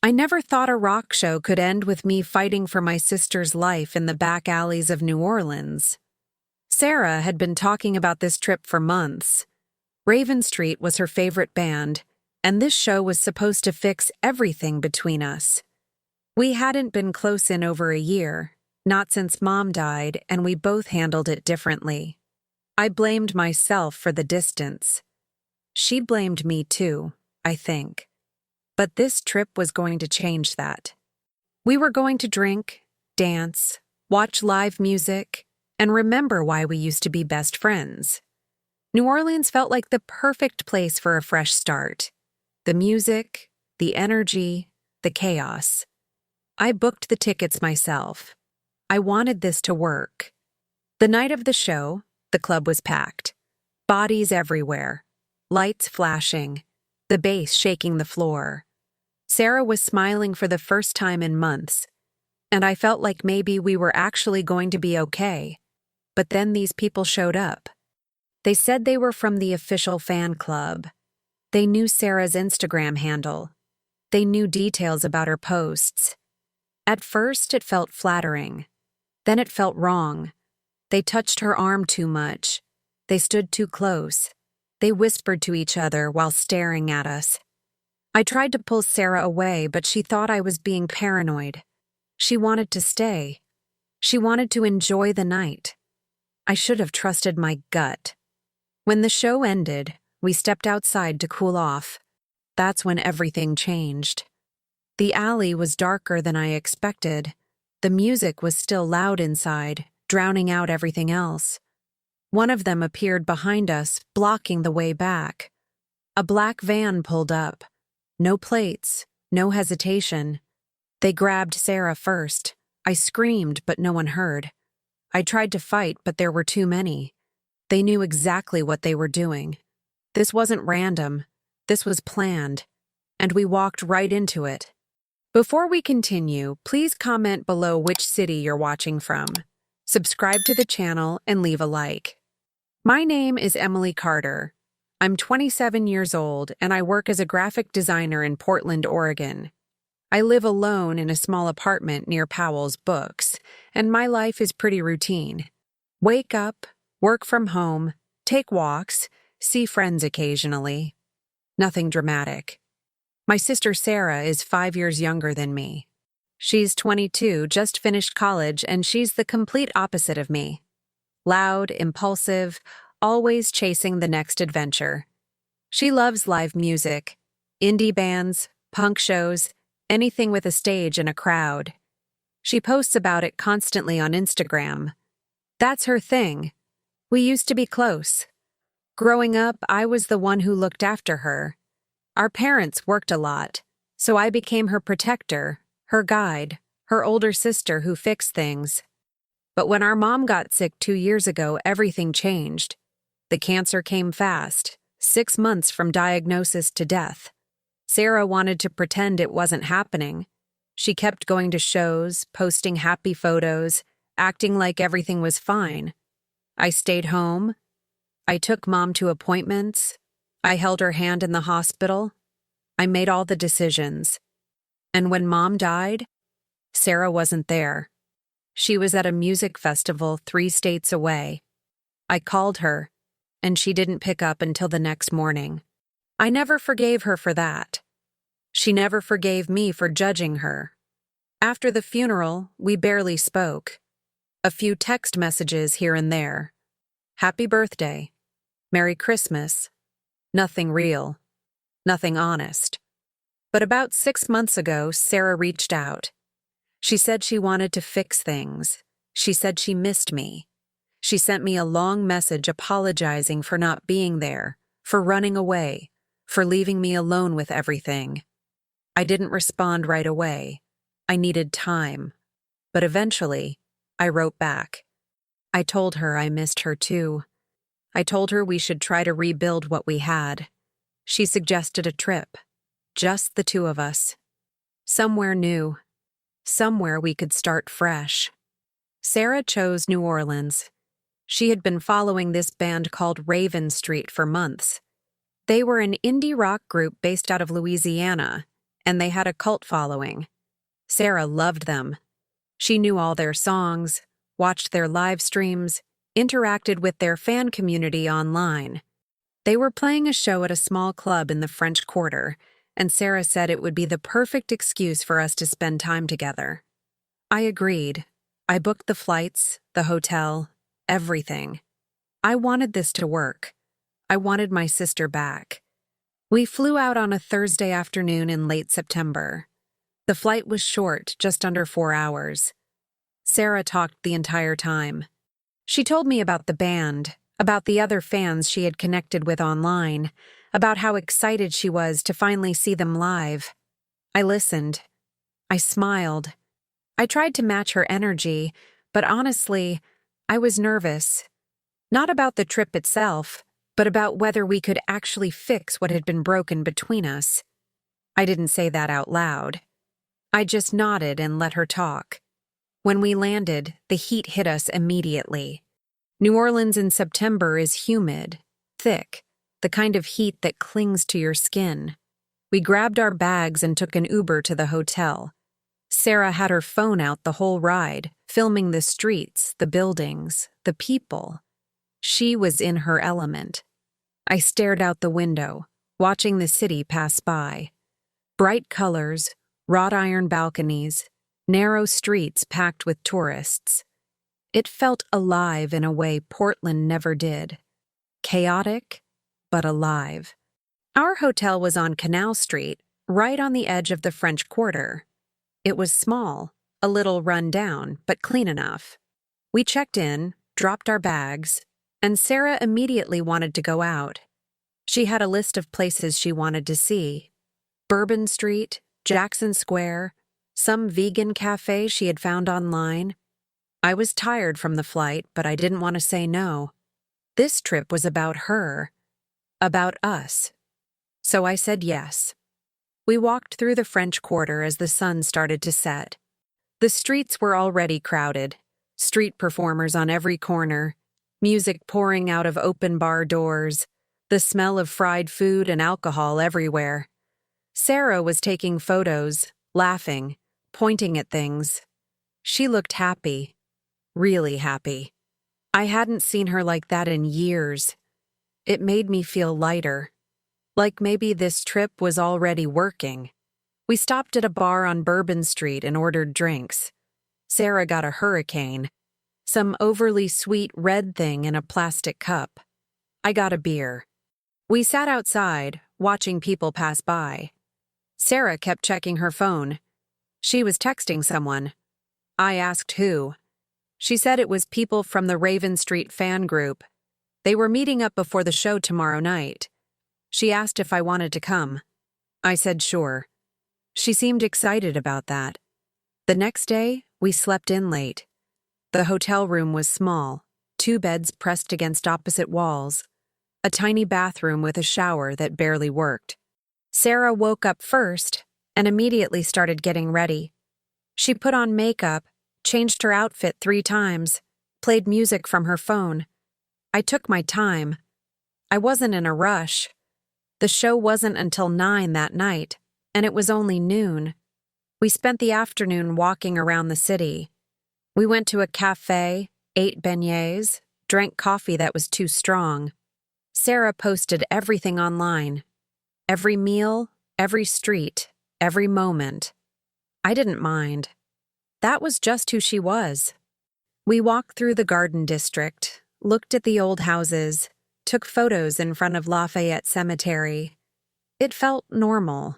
I never thought a rock show could end with me fighting for my sister's life in the back alleys of New Orleans. Sarah had been talking about this trip for months. Raven Street was her favorite band, and this show was supposed to fix everything between us. We hadn't been close in over a year, not since Mom died, and we both handled it differently. I blamed myself for the distance. She blamed me too, I think. But this trip was going to change that. We were going to drink, dance, watch live music, and remember why we used to be best friends. New Orleans felt like the perfect place for a fresh start. The music, the energy, the chaos. I booked the tickets myself. I wanted this to work. The night of the show, the club was packed. Bodies everywhere. Lights flashing. The bass shaking the floor. Sarah was smiling for the first time in months, and I felt like maybe we were actually going to be okay. But then these people showed up. They said they were from the official fan club. They knew Sarah's Instagram handle. They knew details about her posts. At first, it felt flattering. Then it felt wrong. They touched her arm too much. They stood too close. They whispered to each other while staring at us. I tried to pull Sarah away, but she thought I was being paranoid. She wanted to stay. She wanted to enjoy the night. I should have trusted my gut. When the show ended, we stepped outside to cool off. That's when everything changed. The alley was darker than I expected. The music was still loud inside, drowning out everything else. One of them appeared behind us, blocking the way back. A black van pulled up. No plates, no hesitation. They grabbed Sarah first. I screamed, but no one heard. I tried to fight, but there were too many. They knew exactly what they were doing. This wasn't random. This was planned. And we walked right into it. Before we continue, please comment below which city you're watching from. Subscribe to the channel and leave a like. My name is Emily Carter. I'm 27 years old and I work as a graphic designer in Portland, Oregon. I live alone in a small apartment near Powell's Books, and my life is pretty routine. Wake up, work from home, take walks, see friends occasionally. Nothing dramatic. My sister Sarah is 5 years younger than me. She's 22, just finished college, and she's the complete opposite of me. Loud, impulsive, always chasing the next adventure. She loves live music, indie bands, punk shows, anything with a stage and a crowd. She posts about it constantly on Instagram. That's her thing. We used to be close. Growing up, I was the one who looked after her. Our parents worked a lot, so I became her protector, her guide, her older sister who fixed things. But when our mom got sick 2 years ago, everything changed. The cancer came fast, 6 months from diagnosis to death. Sarah wanted to pretend it wasn't happening. She kept going to shows, posting happy photos, acting like everything was fine. I stayed home. I took Mom to appointments. I held her hand in the hospital. I made all the decisions. And when Mom died, Sarah wasn't there. She was at a music festival 3 states away. I called her, and she didn't pick up until the next morning. I never forgave her for that. She never forgave me for judging her. After the funeral, we barely spoke. A few text messages here and there. Happy birthday. Merry Christmas. Nothing real. Nothing honest. But about 6 months ago, Sarah reached out. She said she wanted to fix things. She said she missed me. She sent me a long message apologizing for not being there, for running away, for leaving me alone with everything. I didn't respond right away. I needed time. But eventually, I wrote back. I told her I missed her too. I told her we should try to rebuild what we had. She suggested a trip. Just the two of us. Somewhere new. Somewhere we could start fresh. Sarah chose New Orleans. She had been following this band called Raven Street for months. They were an indie rock group based out of Louisiana, and they had a cult following. Sarah loved them. She knew all their songs, watched their live streams, interacted with their fan community online. They were playing a show at a small club in the French Quarter, and Sarah said it would be the perfect excuse for us to spend time together. I agreed. I booked the flights, the hotel, everything. I wanted this to work. I wanted my sister back. We flew out on a Thursday afternoon in late September. The flight was short, just under 4 hours. Sarah talked the entire time. She told me about the band, about the other fans she had connected with online, about how excited she was to finally see them live. I listened. I smiled. I tried to match her energy, but honestly, I was nervous. Not about the trip itself, but about whether we could actually fix what had been broken between us. I didn't say that out loud. I just nodded and let her talk. When we landed, the heat hit us immediately. New Orleans in September is humid, thick, the kind of heat that clings to your skin. We grabbed our bags and took an Uber to the hotel. Sarah had her phone out the whole ride, filming the streets, the buildings, the people. She was in her element. I stared out the window, watching the city pass by. Bright colors, wrought iron balconies, narrow streets packed with tourists. It felt alive in a way Portland never did. Chaotic, but alive. Our hotel was on Canal Street, right on the edge of the French Quarter. It was small, a little run down, but clean enough. We checked in, dropped our bags, and Sarah immediately wanted to go out. She had a list of places she wanted to see. Bourbon Street, Jackson Square, some vegan cafe she had found online. I was tired from the flight, but I didn't want to say no. This trip was about her, about us. So I said yes. We walked through the French Quarter as the sun started to set. The streets were already crowded, street performers on every corner, music pouring out of open bar doors, the smell of fried food and alcohol everywhere. Sarah was taking photos, laughing, pointing at things. She looked happy, really happy. I hadn't seen her like that in years. It made me feel lighter, like maybe this trip was already working. We stopped at a bar on Bourbon Street and ordered drinks. Sarah got a hurricane, some overly sweet red thing in a plastic cup. I got a beer. We sat outside, watching people pass by. Sarah kept checking her phone. She was texting someone. I asked who. She said it was people from the Raven Street fan group. They were meeting up before the show tomorrow night. She asked if I wanted to come. I said sure. She seemed excited about that. The next day, we slept in late. The hotel room was small, 2 beds pressed against opposite walls, a tiny bathroom with a shower that barely worked. Sarah woke up first and immediately started getting ready. She put on makeup, changed her outfit 3 times, played music from her phone. I took my time. I wasn't in a rush. The show wasn't until 9 that night, and it was only noon. We spent the afternoon walking around the city. We went to a cafe, ate beignets, drank coffee that was too strong. Sarah posted everything online. Every meal, every street, every moment. I didn't mind. That was just who she was. We walked through the Garden District, looked at the old houses, took photos in front of Lafayette Cemetery. It felt normal,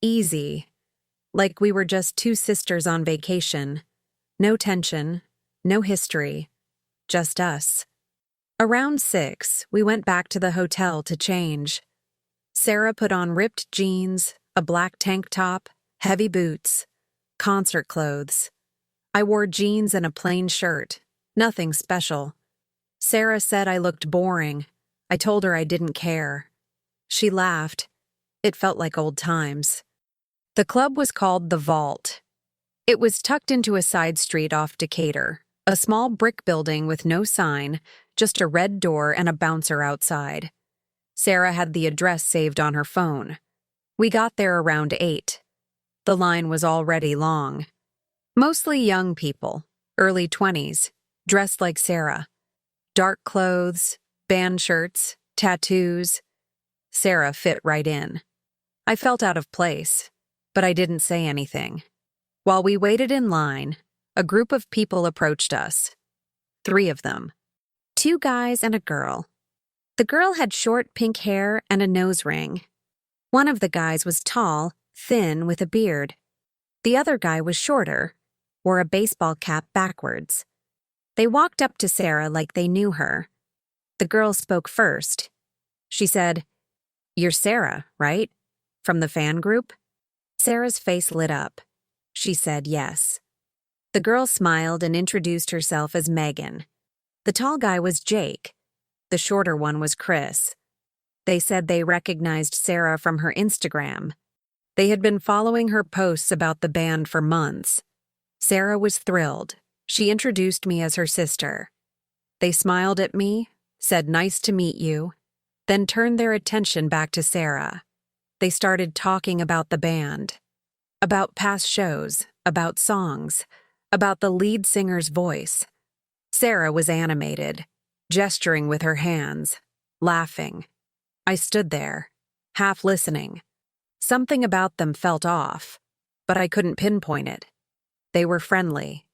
easy, like we were just 2 sisters on vacation. No tension, no history, just us. Around 6, we went back to the hotel to change. Sarah put on ripped jeans, a black tank top, heavy boots, concert clothes. I wore jeans and a plain shirt, nothing special. Sarah said I looked boring. I told her I didn't care. She laughed. It felt like old times. The club was called The Vault. It was tucked into a side street off Decatur, a small brick building with no sign, just a red door and a bouncer outside. Sarah had the address saved on her phone. We got there around 8. The line was already long. Mostly young people, early 20s, dressed like Sarah. Dark clothes, band shirts, tattoos. Sarah fit right in. I felt out of place, but I didn't say anything. While we waited in line, a group of people approached us. 3 of them. 2 guys and a girl. The girl had short pink hair and a nose ring. One of the guys was tall, thin, with a beard. The other guy was shorter, wore a baseball cap backwards. They walked up to Sarah like they knew her. The girl spoke first. She said, "You're Sarah, right? From the fan group?" Sarah's face lit up. She said yes. The girl smiled and introduced herself as Megan. The tall guy was Jake. The shorter one was Chris. They said they recognized Sarah from her Instagram. They had been following her posts about the band for months. Sarah was thrilled. She introduced me as her sister. They smiled at me, said nice to meet you, then turned their attention back to Sarah. They started talking about the band, about past shows, about songs, about the lead singer's voice. Sarah was animated, gesturing with her hands, laughing. I stood there, half listening. Something about them felt off, but I couldn't pinpoint it. They were friendly.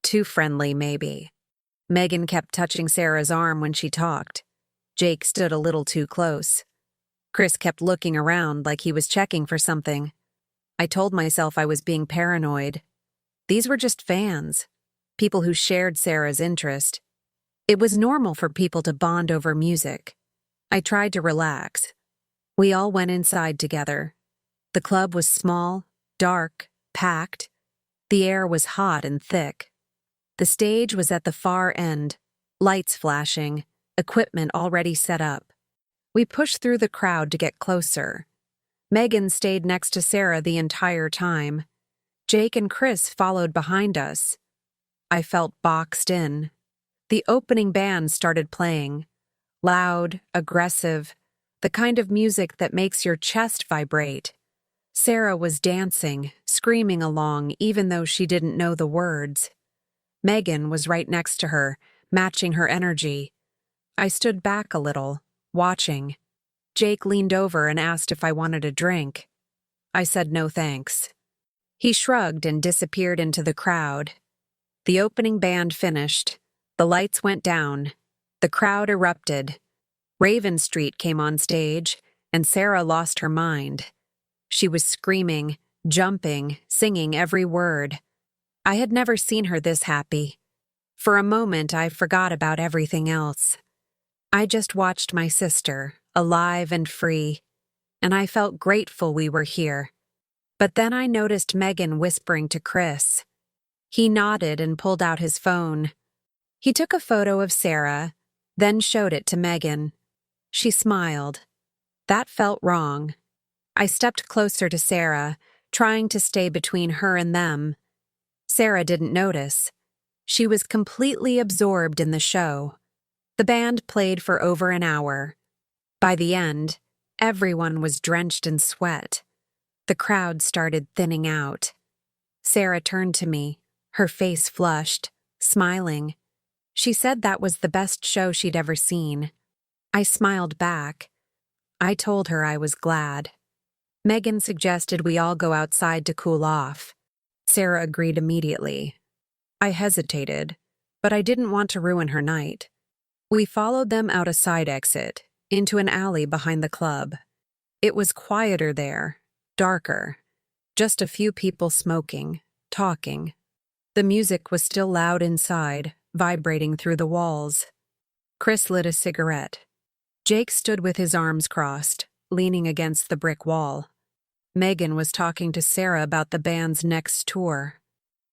Too friendly, maybe. Megan kept touching Sarah's arm when she talked. Jake stood a little too close. Chris kept looking around like he was checking for something. I told myself I was being paranoid. These were just fans, people who shared Sarah's interest. It was normal for people to bond over music. I tried to relax. We all went inside together. The club was small, dark, packed. The air was hot and thick. The stage was at the far end, lights flashing, equipment already set up. We pushed through the crowd to get closer. Megan stayed next to Sarah the entire time. Jake and Chris followed behind us. I felt boxed in. The opening band started playing. Loud, aggressive, the kind of music that makes your chest vibrate. Sarah was dancing, screaming along even though she didn't know the words. Megan was right next to her, matching her energy. I stood back a little, watching. Jake leaned over and asked if I wanted a drink. I said no thanks. He shrugged and disappeared into the crowd. The opening band finished. The lights went down. The crowd erupted. Raven Street came on stage, and Sarah lost her mind. She was screaming, jumping, singing every word. I had never seen her this happy. For a moment, I forgot about everything else. I just watched my sister, alive and free, and I felt grateful we were here. But then I noticed Megan whispering to Chris. He nodded and pulled out his phone. He took a photo of Sarah, then showed it to Megan. She smiled. That felt wrong. I stepped closer to Sarah, trying to stay between her and them. Sarah didn't notice. She was completely absorbed in the show. The band played for over an hour. By the end, everyone was drenched in sweat. The crowd started thinning out. Sarah turned to me, her face flushed, smiling. She said that was the best show she'd ever seen. I smiled back. I told her I was glad. Megan suggested we all go outside to cool off. Sarah agreed immediately. I hesitated, but I didn't want to ruin her night. We followed them out a side exit, into an alley behind the club. It was quieter there, darker. Just a few people smoking, talking. The music was still loud inside, vibrating through the walls. Chris lit a cigarette. Jake stood with his arms crossed, leaning against the brick wall. Megan was talking to Sarah about the band's next tour.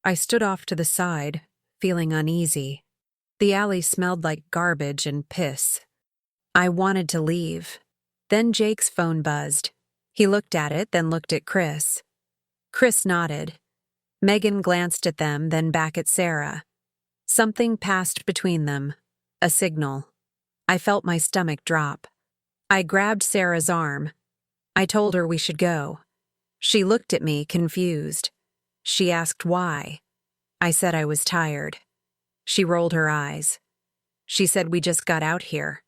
I stood off to the side, feeling uneasy. The alley smelled like garbage and piss. I wanted to leave. Then Jake's phone buzzed. He looked at it, then looked at Chris. Chris nodded. Megan glanced at them, then back at Sarah. Something passed between them. A signal. I felt my stomach drop. I grabbed Sarah's arm. I told her we should go. She looked at me, confused. She asked why. I said I was tired. She rolled her eyes. She said we just got out here.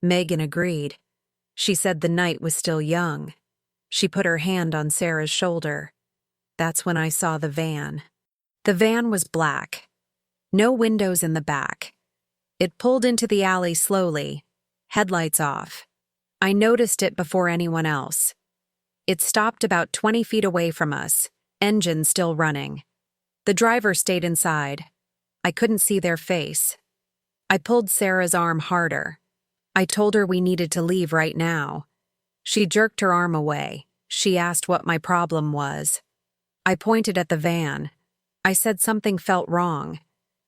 Megan agreed. She said the night was still young. She put her hand on Sarah's shoulder. That's when I saw the van. The van was black. No windows in the back. It pulled into the alley slowly, headlights off. I noticed it before anyone else. It stopped about 20 feet away from us, engine still running. The driver stayed inside. I couldn't see their face. I pulled Sarah's arm harder. I told her we needed to leave right now. She jerked her arm away. She asked what my problem was. I pointed at the van. I said something felt wrong.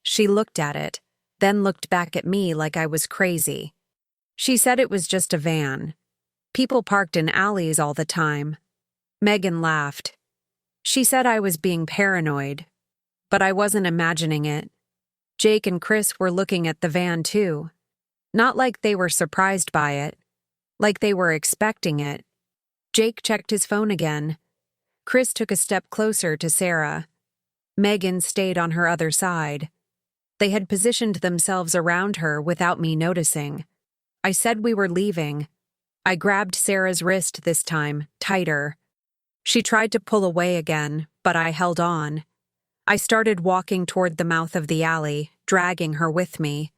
She looked at it, then looked back at me like I was crazy. She said it was just a van. People parked in alleys all the time. Megan laughed. She said I was being paranoid, but I wasn't imagining it. Jake and Chris were looking at the van too. Not like they were surprised by it, like they were expecting it. Jake checked his phone again. Chris took a step closer to Sarah. Megan stayed on her other side. They had positioned themselves around her without me noticing. I said we were leaving. I grabbed Sarah's wrist this time, tighter. She tried to pull away again, but I held on. I started walking toward the mouth of the alley, dragging her with me.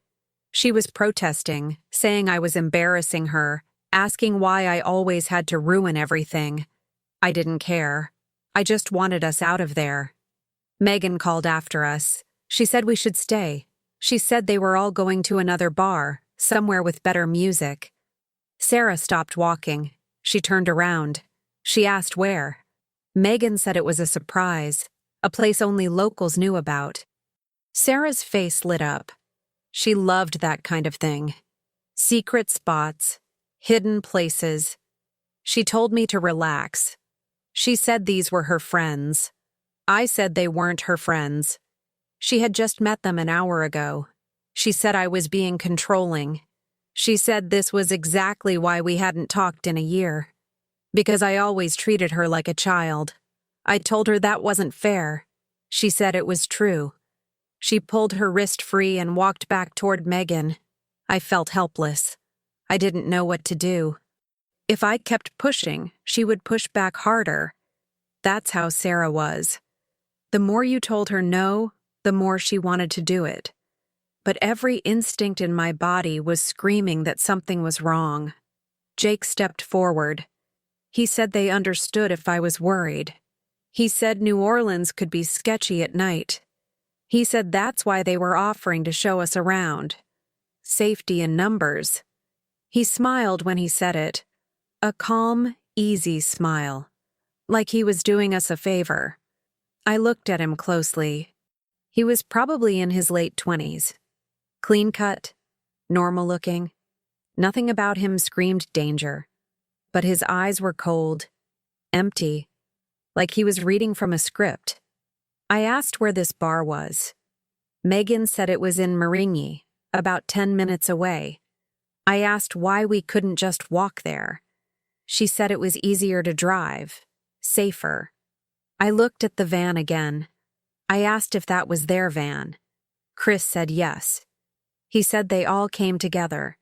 She was protesting, saying I was embarrassing her, asking why I always had to ruin everything. I didn't care. I just wanted us out of there. Megan called after us. She said we should stay. She said they were all going to another bar, somewhere with better music. Sarah stopped walking. She turned around. She asked where. Megan said it was a surprise, a place only locals knew about. Sarah's face lit up. She loved that kind of thing. Secret spots, hidden places. She told me to relax. She said these were her friends. I said they weren't her friends. She had just met them an hour ago. She said I was being controlling. She said this was exactly why we hadn't talked in a year. Because I always treated her like a child. I told her that wasn't fair. She said it was true. She pulled her wrist free and walked back toward Megan. I felt helpless. I didn't know what to do. If I kept pushing, she would push back harder. That's how Sarah was. The more you told her no, the more she wanted to do it. But every instinct in my body was screaming that something was wrong. Jake stepped forward. He said they understood if I was worried. He said New Orleans could be sketchy at night. He said that's why they were offering to show us around. Safety in numbers. He smiled when he said it. A calm, easy smile. Like he was doing us a favor. I looked at him closely. He was probably in his late 20s. Clean-cut, normal-looking. Nothing about him screamed danger. But his eyes were cold, empty, like he was reading from a script. I asked where this bar was. Megan said it was in Marigny, about 10 minutes away. I asked why we couldn't just walk there. She said it was easier to drive, safer. I looked at the van again. I asked if that was their van. Chris said yes. He said they all came together.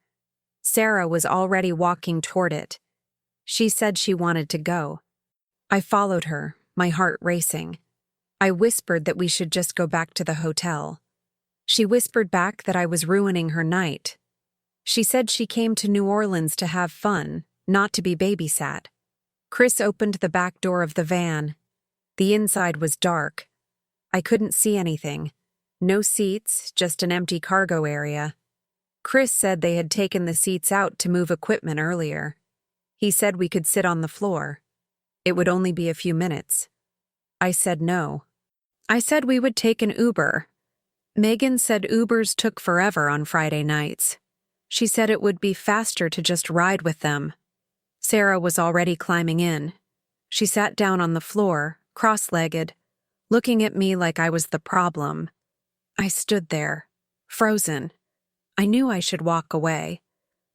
Sarah was already walking toward it. She said she wanted to go. I followed her, my heart racing. I whispered that we should just go back to the hotel. She whispered back that I was ruining her night. She said she came to New Orleans to have fun, not to be babysat. Chris opened the back door of the van. The inside was dark. I couldn't see anything. No seats, just an empty cargo area. Chris said they had taken the seats out to move equipment earlier. He said we could sit on the floor. It would only be a few minutes. I said no. I said we would take an Uber. Megan said Ubers took forever on Friday nights. She said it would be faster to just ride with them. Sarah was already climbing in. She sat down on the floor, cross-legged, looking at me like I was the problem. I stood there, frozen. I knew I should walk away.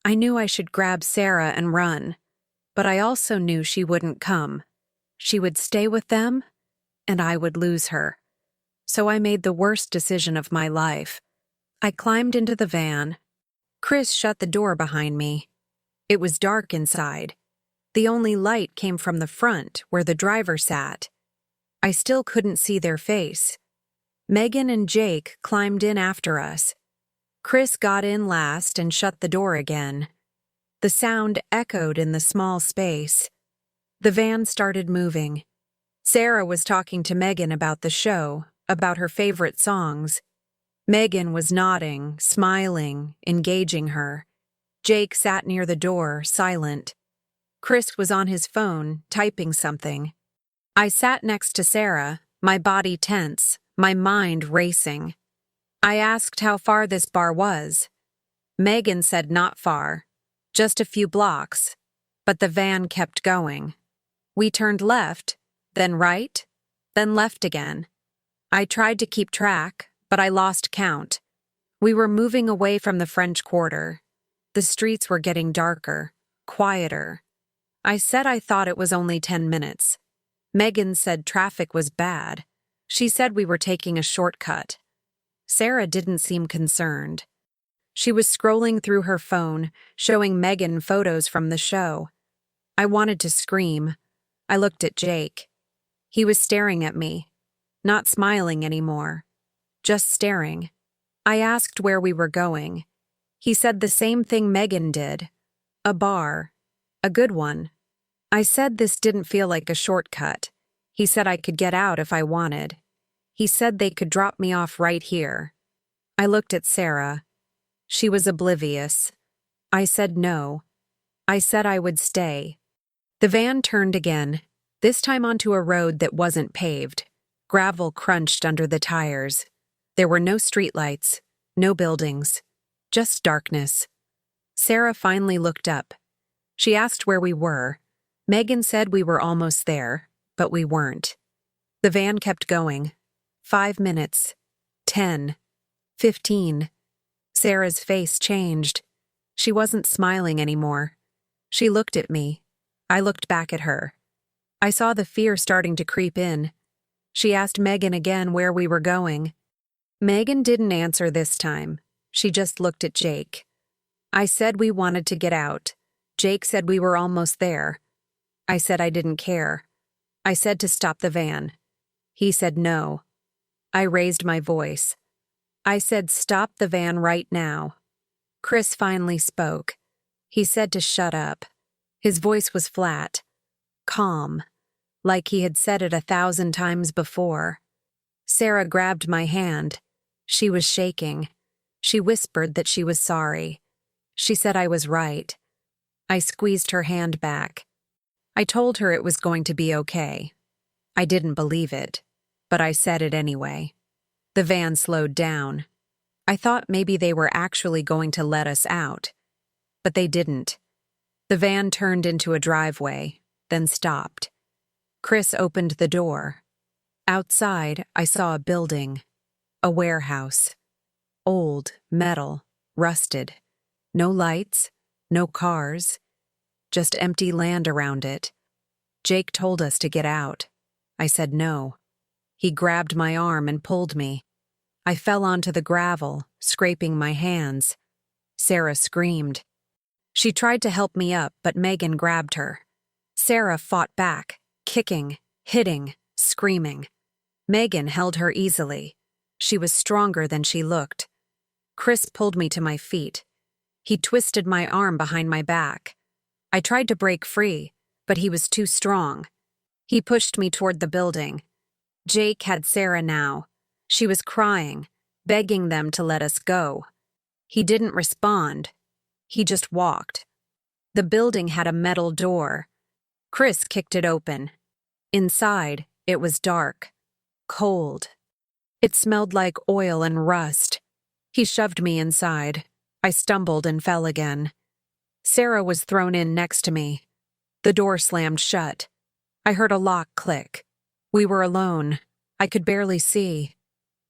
I knew I should grab Sarah and run. But I also knew she wouldn't come. She would stay with them, and I would lose her. So I made the worst decision of my life. I climbed into the van. Chris shut the door behind me. It was dark inside. The only light came from the front, where the driver sat. I still couldn't see their face. Megan and Jake climbed in after us. Chris got in last and shut the door again. The sound echoed in the small space. The van started moving. Sarah was talking to Megan about the show, about her favorite songs. Megan was nodding, smiling, engaging her. Jake sat near the door, silent. Chris was on his phone, typing something. I sat next to Sarah, my body tense, my mind racing. I asked how far this bar was. Megan said not far, just a few blocks, but the van kept going. We turned left, then right, then left again. I tried to keep track, but I lost count. We were moving away from the French Quarter. The streets were getting darker, quieter. I said I thought it was only 10 minutes. Megan said traffic was bad. She said we were taking a shortcut. Sarah didn't seem concerned. She was scrolling through her phone, showing Megan photos from the show. I wanted to scream. I looked at Jake. He was staring at me, not smiling anymore, just staring. I asked where we were going. He said the same thing Megan did. A bar. A good one. I said this didn't feel like a shortcut. He said I could get out if I wanted. He said they could drop me off right here. I looked at Sarah. She was oblivious. I said no. I said I would stay. The van turned again, this time onto a road that wasn't paved. Gravel crunched under the tires. There were no streetlights, no buildings, just darkness. Sarah finally looked up. She asked where we were. Megan said we were almost there, but we weren't. The van kept going. 5 minutes. 10. 15. Sarah's face changed. She wasn't smiling anymore. She looked at me. I looked back at her. I saw the fear starting to creep in. She asked Megan again where we were going. Megan didn't answer this time. She just looked at Jake. I said we wanted to get out. Jake said we were almost there. I said I didn't care. I said to stop the van. He said no. I raised my voice. I said stop the van right now. Chris finally spoke. He said to shut up. His voice was flat, calm, like he had said it 1,000 times before. Sarah grabbed my hand. She was shaking. She whispered that she was sorry. She said I was right. I squeezed her hand back. I told her it was going to be okay. I didn't believe it, but I said it anyway. The van slowed down. I thought maybe they were actually going to let us out, but they didn't. The van turned into a driveway, then stopped. Chris opened the door. Outside, I saw a building, a warehouse. Old, metal, rusted. No lights, no cars, just empty land around it. Jake told us to get out. I said no. He grabbed my arm and pulled me. I fell onto the gravel, scraping my hands. Sarah screamed. She tried to help me up, but Megan grabbed her. Sarah fought back, kicking, hitting, screaming. Megan held her easily. She was stronger than she looked. Chris pulled me to my feet. He twisted my arm behind my back. I tried to break free, but he was too strong. He pushed me toward the building. Jake had Sarah now. She was crying, begging them to let us go. He didn't respond. He just walked. The building had a metal door. Chris kicked it open. Inside, it was dark, cold. It smelled like oil and rust. He shoved me inside. I stumbled and fell again. Sarah was thrown in next to me. The door slammed shut. I heard a lock click. We were alone. I could barely see.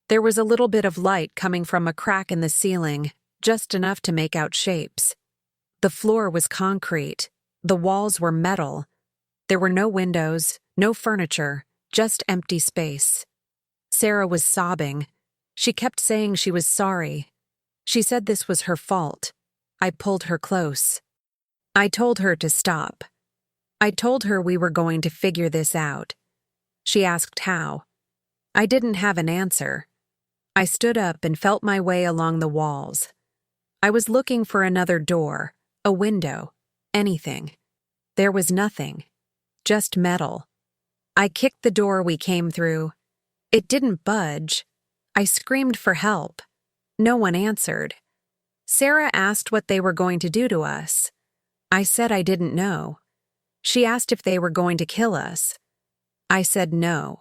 There was a little bit of light coming from a crack in the ceiling, just enough to make out shapes. The floor was concrete. The walls were metal. There were no windows, No furniture, just empty space. Sarah was sobbing. She kept saying she was sorry. She said this was her fault. I pulled her close. I told her to stop. I told her we were going to figure this out. She asked how. I didn't have an answer. I stood up and felt my way along the walls. I was looking for another door, a window, anything. There was nothing, just metal. I kicked the door we came through. It didn't budge. I screamed for help. No one answered. Sarah asked what they were going to do to us. I said I didn't know. She asked if they were going to kill us. I said no.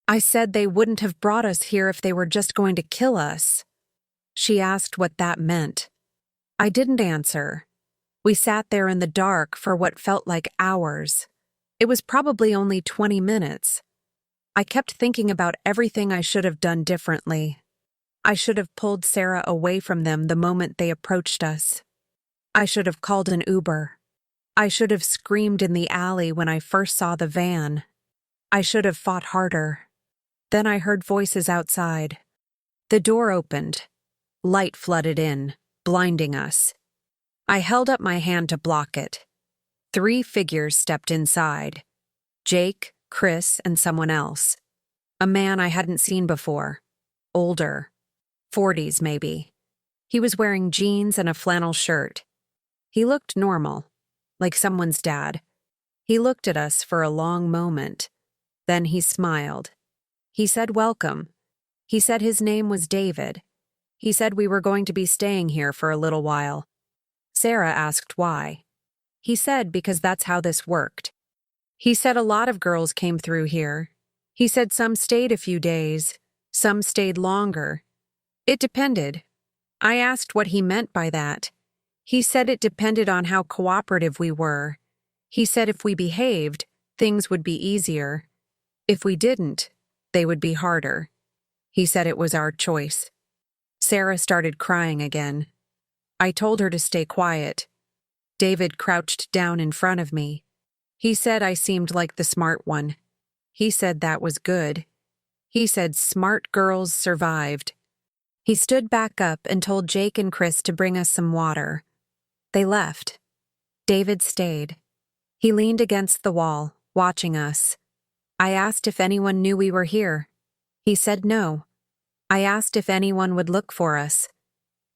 I said they wouldn't have brought us here if they were just going to kill us. She asked what that meant. I didn't answer. We sat there in the dark for what felt like hours. It was probably only 20 minutes. I kept thinking about everything I should have done differently. I should have pulled Sarah away from them the moment they approached us. I should have called an Uber. I should have screamed in the alley when I first saw the van. I should have fought harder. Then I heard voices outside. The door opened. Light flooded in, blinding us. I held up my hand to block it. 3 figures stepped inside. Jake, Chris, and someone else. A man I hadn't seen before. Older. 40s, maybe. He was wearing jeans and a flannel shirt. He looked normal, like someone's dad. He looked at us for a long moment. Then he smiled. He said welcome. He said his name was David. He said we were going to be staying here for a little while. Sarah asked why. He said because that's how this worked. He said a lot of girls came through here. He said some stayed a few days, some stayed longer. It depended. I asked what he meant by that. He said it depended on how cooperative we were. He said if we behaved, things would be easier. If we didn't, they would be harder. He said it was our choice. Sarah started crying again. I told her to stay quiet. David crouched down in front of me. He said I seemed like the smart one. He said that was good. He said smart girls survived. He stood back up and told Jake and Chris to bring us some water. They left. David stayed. He leaned against the wall, watching us. I asked if anyone knew we were here. He said no. I asked if anyone would look for us.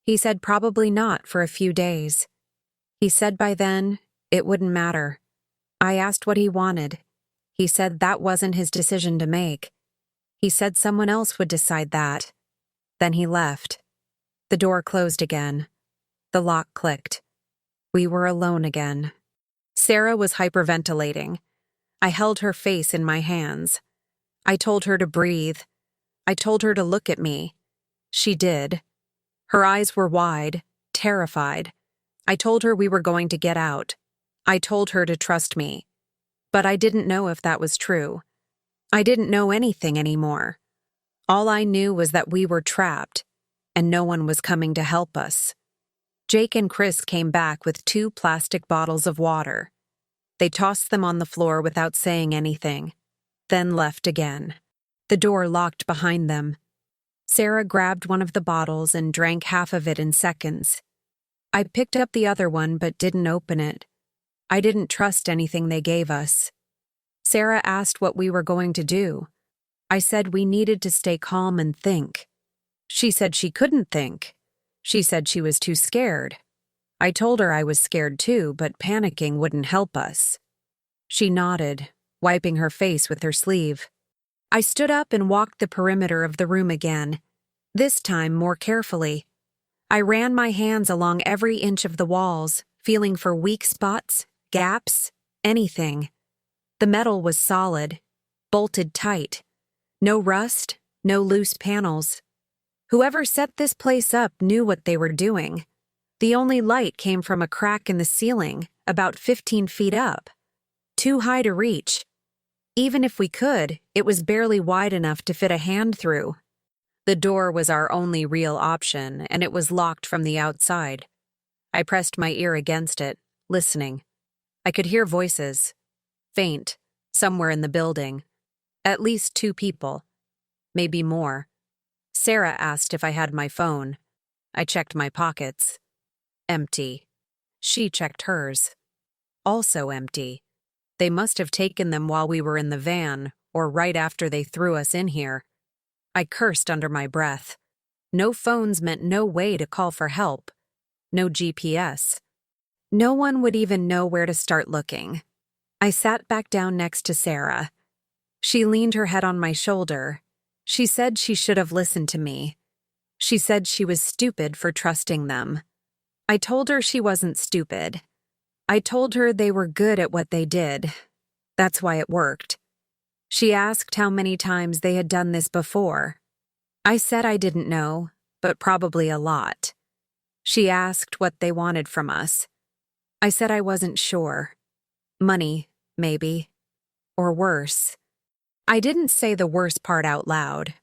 He said probably not for a few days. He said by then, it wouldn't matter. I asked what he wanted. He said that wasn't his decision to make. He said someone else would decide that. Then he left. The door closed again. The lock clicked. We were alone again. Sarah was hyperventilating. I held her face in my hands. I told her to breathe. I told her to look at me. She did. Her eyes were wide, terrified. I told her we were going to get out. I told her to trust me. But I didn't know if that was true. I didn't know anything anymore. All I knew was that we were trapped, and no one was coming to help us. Jake and Chris came back with 2 plastic bottles of water. They tossed them on the floor without saying anything, then left again. The door locked behind them. Sarah grabbed one of the bottles and drank half of it in seconds. I picked up the other one but didn't open it. I didn't trust anything they gave us. Sarah asked what we were going to do. I said we needed to stay calm and think. She said she couldn't think. She said she was too scared. I told her I was scared too, but panicking wouldn't help us. She nodded, wiping her face with her sleeve. I stood up and walked the perimeter of the room again, this time more carefully. I ran my hands along every inch of the walls, feeling for weak spots, gaps, anything. The metal was solid, bolted tight. No rust, no loose panels. Whoever set this place up knew what they were doing. The only light came from a crack in the ceiling, about 15 feet up. Too high to reach. Even if we could, it was barely wide enough to fit a hand through. The door was our only real option, and it was locked from the outside. I pressed my ear against it, listening. I could hear voices. Faint, Somewhere in the building. At least 2 people. Maybe more. Sarah asked if I had my phone. I checked my pockets. Empty. She checked hers. Also empty. They must have taken them while we were in the van, or right after they threw us in here. I cursed under my breath. No phones meant no way to call for help. No GPS. No one would even know where to start looking. I sat back down next to Sarah. She leaned her head on my shoulder. She said she should have listened to me. She said she was stupid for trusting them. I told her she wasn't stupid. I told her they were good at what they did. That's why it worked. She asked how many times they had done this before. I said I didn't know, but probably a lot. She asked what they wanted from us. I said I wasn't sure. Money, maybe. Or worse. I didn't say the worst part out loud.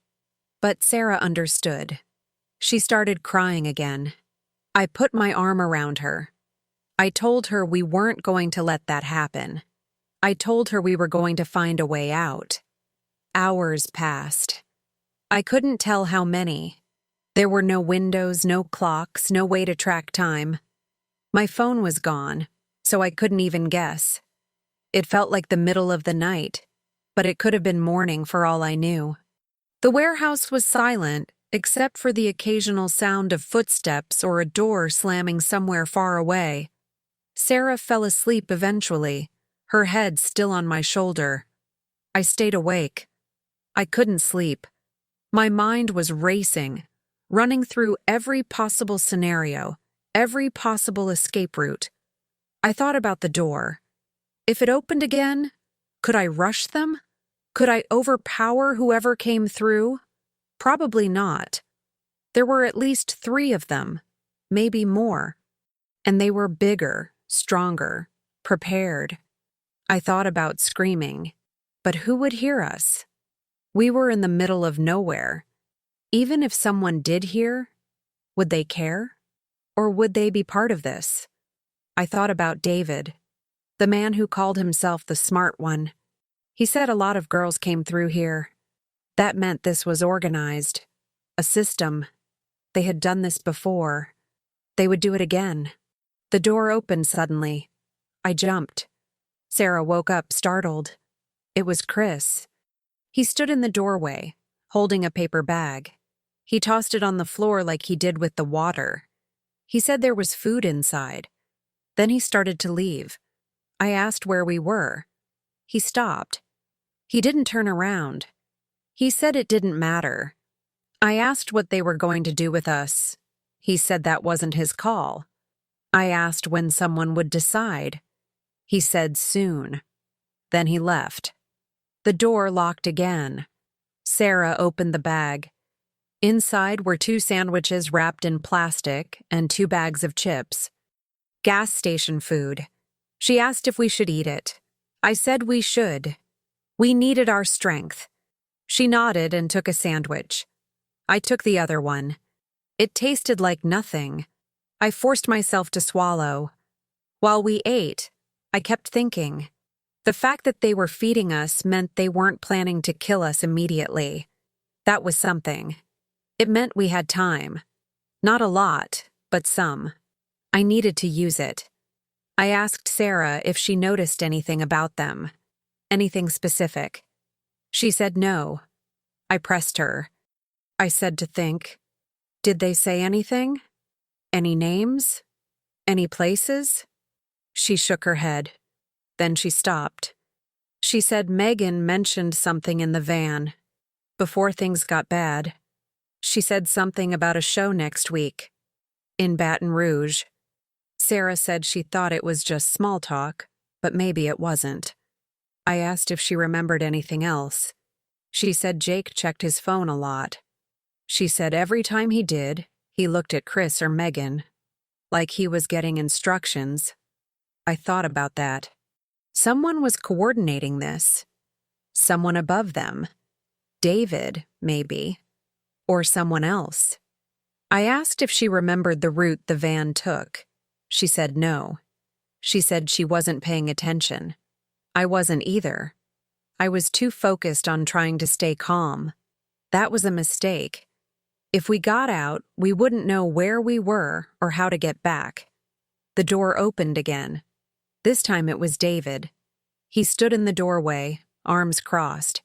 But Sarah understood. She started crying again. I put my arm around her. I told her we weren't going to let that happen. I told her we were going to find a way out. Hours passed. I couldn't tell how many. There were no windows, no clocks, no way to track time. My phone was gone, so I couldn't even guess. It felt like the middle of the night, but it could have been morning for all I knew. The warehouse was silent, except for the occasional sound of footsteps or a door slamming somewhere far away. Sarah fell asleep eventually, her head still on my shoulder. I stayed awake. I couldn't sleep. My mind was racing, running through every possible scenario, every possible escape route. I thought about the door. If it opened again, could I rush them? Could I overpower whoever came through? Probably not. There were at least 3 of them, maybe more. And they were bigger, stronger, prepared. I thought about screaming, but who would hear us? We were in the middle of nowhere. Even if someone did hear, would they care? Or would they be part of this? I thought about David, the man who called himself the smart one. He said a lot of girls came through here. That meant this was organized. A system. They had done this before. They would do it again. The door opened suddenly. I jumped. Sarah woke up startled. It was Chris. He stood in the doorway, holding a paper bag. He tossed it on the floor like he did with the water. He said there was food inside. Then he started to leave. I asked where we were. He stopped. He didn't turn around. He said it didn't matter. I asked what they were going to do with us. He said that wasn't his call. I asked when someone would decide. He said soon. Then he left. The door locked again. Sarah opened the bag. Inside were 2 sandwiches wrapped in plastic and 2 bags of chips. Gas station food. She asked if we should eat it. I said we should. We needed our strength. She nodded and took a sandwich. I took the other one. It tasted like nothing. I forced myself to swallow. While we ate, I kept thinking. The fact that they were feeding us meant they weren't planning to kill us immediately. That was something. It meant we had time. Not a lot, but some. I needed to use it. I asked Sarah if she noticed anything about them. Anything specific. She said no. I pressed her. I said to think. Did they say anything? Any names? Any places? She shook her head. Then she stopped. She said Megan mentioned something in the van. Before things got bad. She said something about a show next week. In Baton Rouge. Sarah said she thought it was just small talk, but maybe it wasn't. I asked if she remembered anything else. She said Jake checked his phone a lot. She said every time he did, he looked at Chris or Megan, like he was getting instructions. I thought about that. Someone was coordinating this. Someone above them. David, maybe. Or someone else. I asked if she remembered the route the van took. She said no. She said she wasn't paying attention. I wasn't either. I was too focused on trying to stay calm. That was a mistake. If we got out, we wouldn't know where we were or how to get back. The door opened again. This time it was David. He stood in the doorway, arms crossed.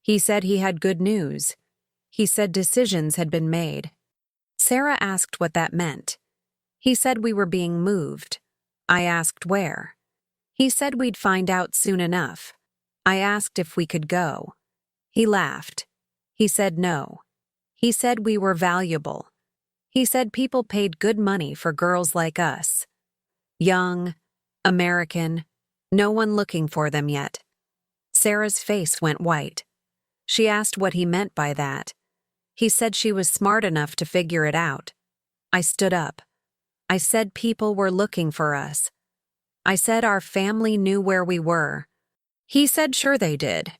He said he had good news. He said decisions had been made. Sarah asked what that meant. He said we were being moved. I asked where. He said we'd find out soon enough. I asked if we could go. He laughed. He said no. He said we were valuable. He said people paid good money for girls like us. Young, American, no one looking for them yet. Sarah's face went white. She asked what he meant by that. He said she was smart enough to figure it out. I stood up. I said people were looking for us. I said our family knew where we were. He said sure they did.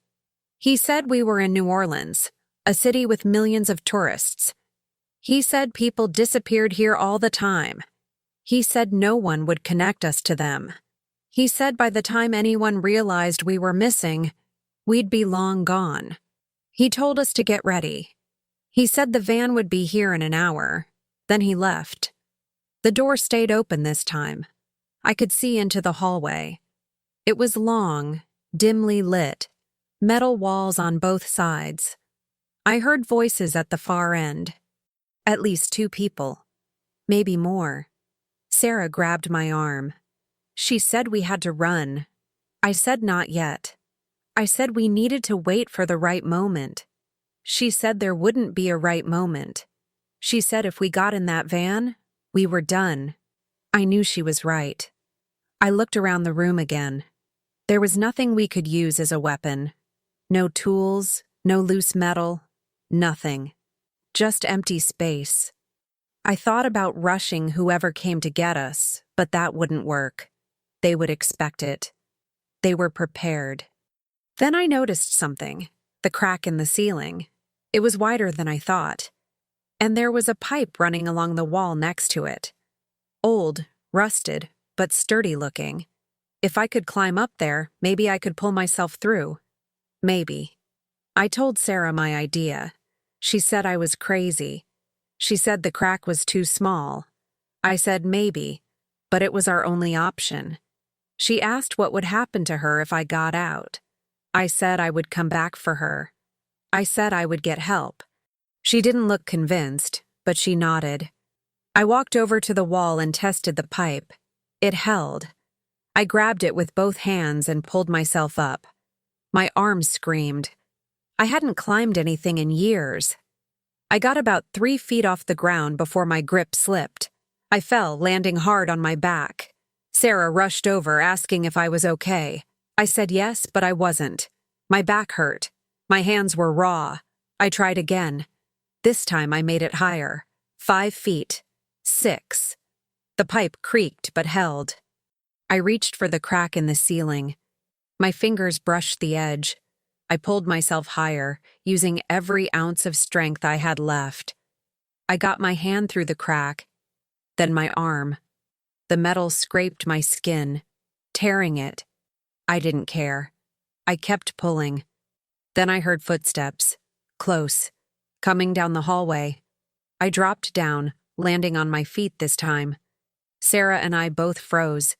He said we were in New Orleans, a city with millions of tourists. He said people disappeared here all the time. He said no one would connect us to them. He said by the time anyone realized we were missing, we'd be long gone. He told us to get ready. He said the van would be here in an hour. Then he left. The door stayed open this time. I could see into the hallway. It was long, dimly lit, metal walls on both sides. I heard voices at the far end. At least 2 people. Maybe more. Sarah grabbed my arm. She said we had to run. I said not yet. I said we needed to wait for the right moment. She said there wouldn't be a right moment. She said if we got in that van, we were done. I knew she was right. I looked around the room again. There was nothing we could use as a weapon. No tools, no loose metal, nothing. Just empty space. I thought about rushing whoever came to get us, but that wouldn't work. They would expect it. They were prepared. Then I noticed something, the crack in the ceiling. It was wider than I thought. And there was a pipe running along the wall next to it. Old, rusted, but sturdy looking. If I could climb up there, maybe I could pull myself through. Maybe. I told Sarah my idea. She said I was crazy. She said the crack was too small. I said maybe, but it was our only option. She asked what would happen to her if I got out. I said I would come back for her. I said I would get help. She didn't look convinced, but she nodded. I walked over to the wall and tested the pipe. It held. I grabbed it with both hands and pulled myself up. My arms screamed. I hadn't climbed anything in years. I got about 3 feet off the ground before my grip slipped. I fell, landing hard on my back. Sarah rushed over, asking if I was okay. I said yes, but I wasn't. My back hurt. My hands were raw. I tried again. This time I made it higher. 5 feet. 6. The pipe creaked but held. I reached for the crack in the ceiling. My fingers brushed the edge. I pulled myself higher, using every ounce of strength I had left. I got my hand through the crack, then my arm. The metal scraped my skin, tearing it. I didn't care. I kept pulling. Then I heard footsteps, close, coming down the hallway. I dropped down, landing on my feet this time. Sarah and I both froze.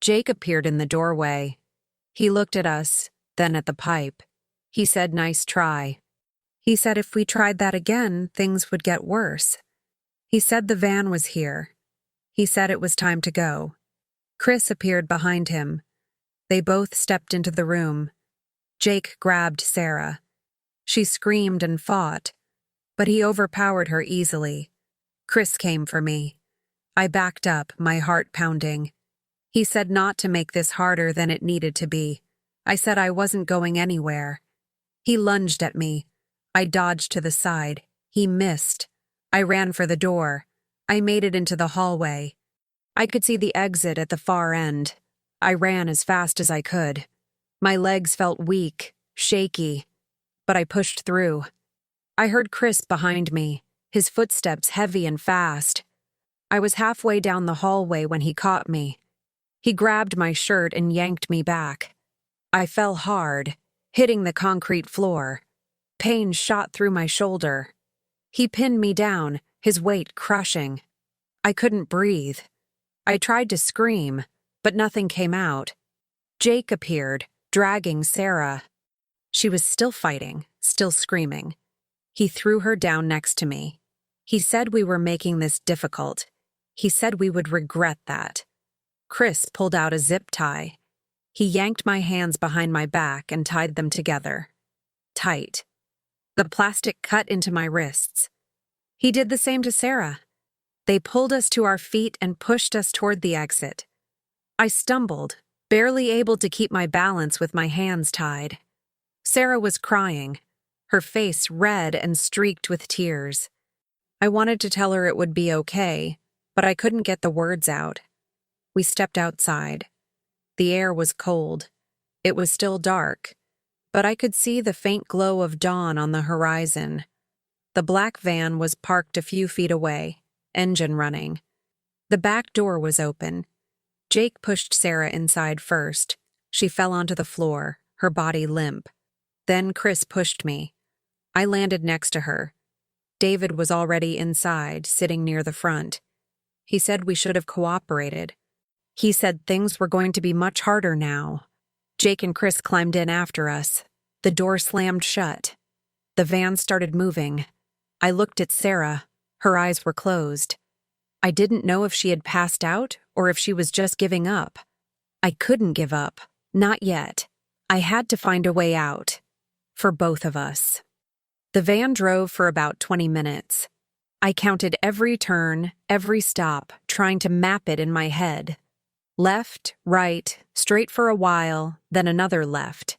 Jake appeared in the doorway. He looked at us, then at the pipe. He said, "Nice try." He said if we tried that again, things would get worse. He said the van was here. He said it was time to go. Chris appeared behind him. They both stepped into the room. Jake grabbed Sarah. She screamed and fought, but he overpowered her easily. Chris came for me. I backed up, my heart pounding. He said not to make this harder than it needed to be. I said I wasn't going anywhere. He lunged at me. I dodged to the side. He missed. I ran for the door. I made it into the hallway. I could see the exit at the far end. I ran as fast as I could. My legs felt weak, shaky, but I pushed through. I heard Chris behind me, his footsteps heavy and fast. I was halfway down the hallway when he caught me. He grabbed my shirt and yanked me back. I fell hard. hitting the concrete floor. Pain shot through my shoulder. He pinned me down, his weight crushing. I couldn't breathe. I tried to scream, but nothing came out. Jake appeared, dragging Sarah. She was still fighting, still screaming. He threw her down next to me. He said we were making this difficult. He said we would regret that. Chris pulled out a zip tie. He yanked my hands behind my back and tied them together. Tight. The plastic cut into my wrists. He did the same to Sarah. They pulled us to our feet and pushed us toward the exit. I stumbled, barely able to keep my balance with my hands tied. Sarah was crying, her face red and streaked with tears. I wanted to tell her it would be okay, but I couldn't get the words out. We stepped outside. The air was cold. It was still dark, but I could see the faint glow of dawn on the horizon. The black van was parked a few feet away, engine running. The back door was open. Jake pushed Sarah inside first. She fell onto the floor, her body limp. Then Chris pushed me. I landed next to her. David was already inside, sitting near the front. He said we should have cooperated. He said things were going to be much harder now. Jake and Chris climbed in after us. The door slammed shut. The van started moving. I looked at Sarah. Her eyes were closed. I didn't know if she had passed out or if she was just giving up. I couldn't give up. Not yet. I had to find a way out. For both of us. The van drove for about 20 minutes. I counted every turn, every stop, trying to map it in my head. Left, right, straight for a while, then another left.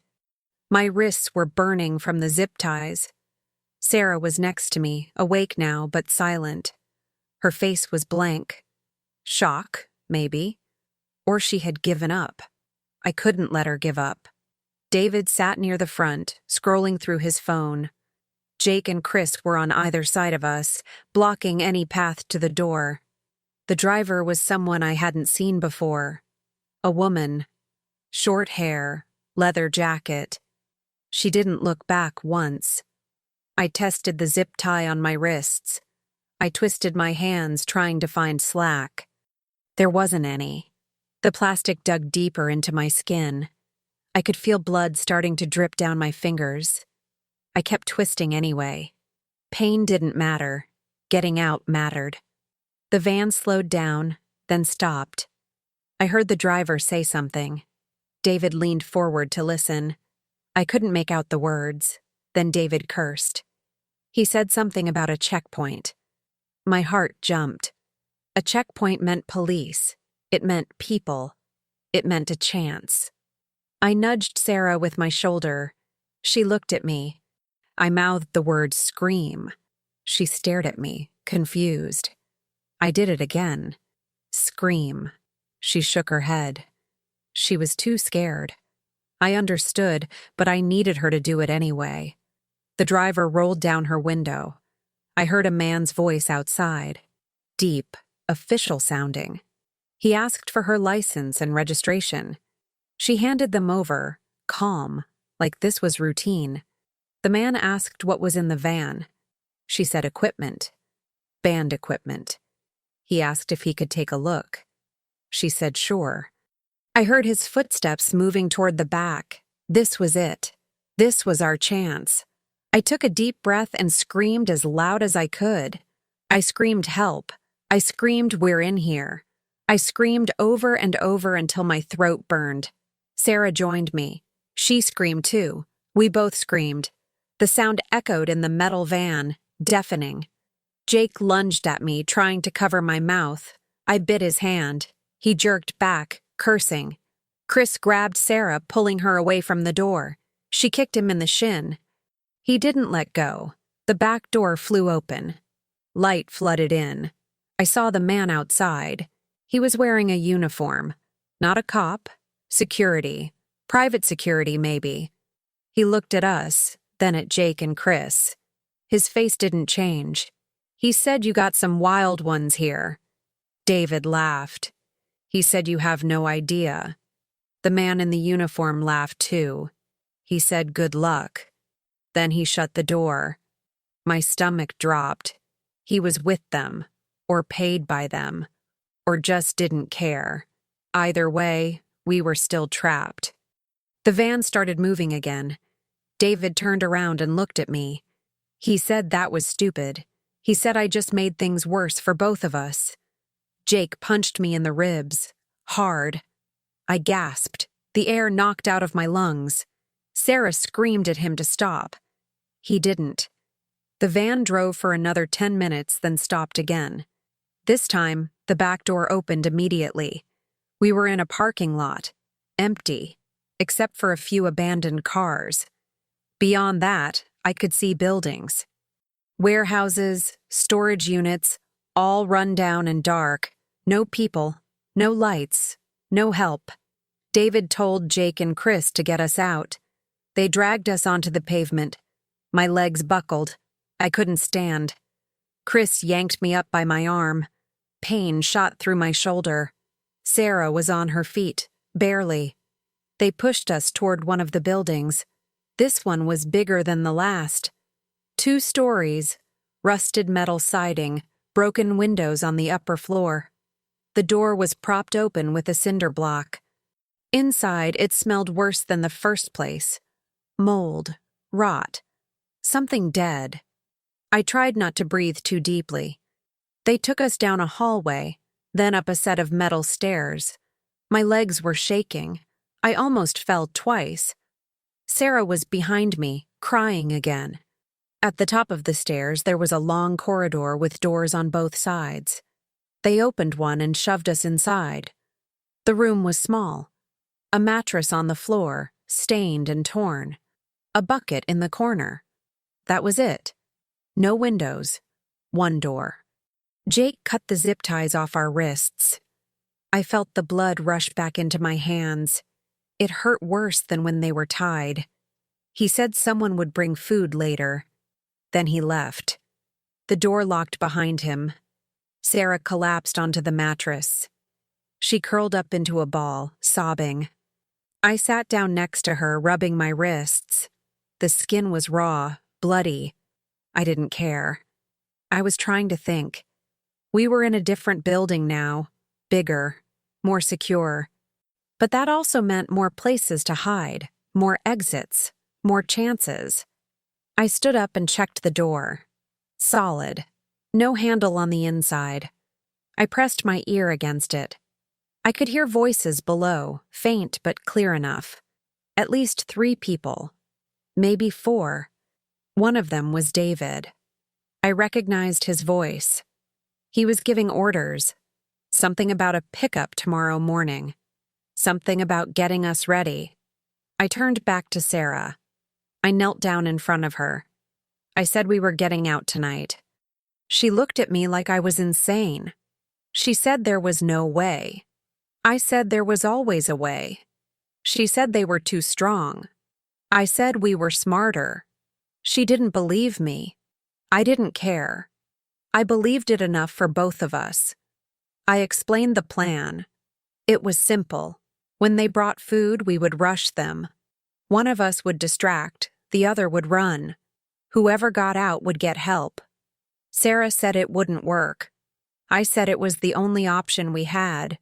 My wrists were burning from the zip ties. Sarah was next to me, awake now, but silent. Her face was blank. Shock, maybe. Or she had given up. I couldn't let her give up. David sat near the front, scrolling through his phone. Jake and Chris were on either side of us, blocking any path to the door. The driver was someone I hadn't seen before. A woman. Short hair, leather jacket. She didn't look back once. I tested the zip tie on my wrists. I twisted my hands, trying to find slack. There wasn't any. The plastic dug deeper into my skin. I could feel blood starting to drip down my fingers. I kept twisting anyway. Pain didn't matter. Getting out mattered. The van slowed down, then stopped. I heard the driver say something. David leaned forward to listen. I couldn't make out the words. Then David cursed. He said something about a checkpoint. My heart jumped. A checkpoint meant police. It meant people. It meant a chance. I nudged Sarah with my shoulder. She looked at me. I mouthed the word scream. She stared at me, confused. I did it again. Scream. She shook her head. She was too scared. I understood, but I needed her to do it anyway. The driver rolled down her window. I heard a man's voice outside. Deep, official sounding. He asked for her license and registration. She handed them over, calm, like this was routine. The man asked what was in the van. She said equipment. Band equipment. He asked if he could take a look. She said sure. I heard his footsteps moving toward the back. This was it. This was our chance. I took a deep breath and screamed as loud as I could. I screamed help. I screamed we're in here. I screamed over and over until my throat burned. Sarah joined me. She screamed too. We both screamed. The sound echoed in the metal van, deafening. Jake lunged at me, trying to cover my mouth. I bit his hand. He jerked back, cursing. Chris grabbed Sarah, pulling her away from the door. She kicked him in the shin. He didn't let go. The back door flew open. Light flooded in. I saw the man outside. He was wearing a uniform. Not a cop. Security. Private security, maybe. He looked at us, then at Jake and Chris. His face didn't change. He said you got some wild ones here. David laughed. He said you have no idea. The man in the uniform laughed too. He said good luck. Then he shut the door. My stomach dropped. He was with them, or paid by them, or just didn't care. Either way, we were still trapped. The van started moving again. David turned around and looked at me. He said that was stupid. He said I just made things worse for both of us. Jake punched me in the ribs. Hard. I gasped. The air knocked out of my lungs. Sarah screamed at him to stop. He didn't. The van drove for another 10 minutes, then stopped again. This time, the back door opened immediately. We were in a parking lot, empty, except for a few abandoned cars. Beyond that, I could see buildings. Warehouses, storage units, all run down and dark. No people, no lights, no help. David told Jake and Chris to get us out. They dragged us onto the pavement. My legs buckled. I couldn't stand. Chris yanked me up by my arm. Pain shot through my shoulder. Sarah was on her feet, barely. They pushed us toward one of the buildings. This one was bigger than the last. 2 stories, rusted metal siding, broken windows on the upper floor. The door was propped open with a cinder block. Inside, it smelled worse than the first place. Mold, rot, something dead. I tried not to breathe too deeply. They took us down a hallway, then up a set of metal stairs. My legs were shaking. I almost fell twice. Sarah was behind me, crying again. At the top of the stairs, there was a long corridor with doors on both sides. They opened one and shoved us inside. The room was small. A mattress on the floor, stained and torn. A bucket in the corner. That was it. No windows. One door. Jake cut the zip ties off our wrists. I felt the blood rush back into my hands. It hurt worse than when they were tied. He said someone would bring food later. Then he left. The door locked behind him. Sarah collapsed onto the mattress. She curled up into a ball, sobbing. I sat down next to her, rubbing my wrists. The skin was raw, bloody. I didn't care. I was trying to think. We were in a different building now, bigger, more secure. But that also meant more places to hide, more exits, more chances. I stood up and checked the door. Solid. No handle on the inside. I pressed my ear against it. I could hear voices below, faint but clear enough. At least 3 people. Maybe 4. One of them was David. I recognized his voice. He was giving orders. Something about a pickup tomorrow morning. Something about getting us ready. I turned back to Sarah. I knelt down in front of her. I said we were getting out tonight. She looked at me like I was insane. She said there was no way. I said there was always a way. She said they were too strong. I said we were smarter. She didn't believe me. I didn't care. I believed it enough for both of us. I explained the plan. It was simple. When they brought food, we would rush them. One of us would distract, the other would run. Whoever got out would get help. Sarah said it wouldn't work. I said it was the only option we had.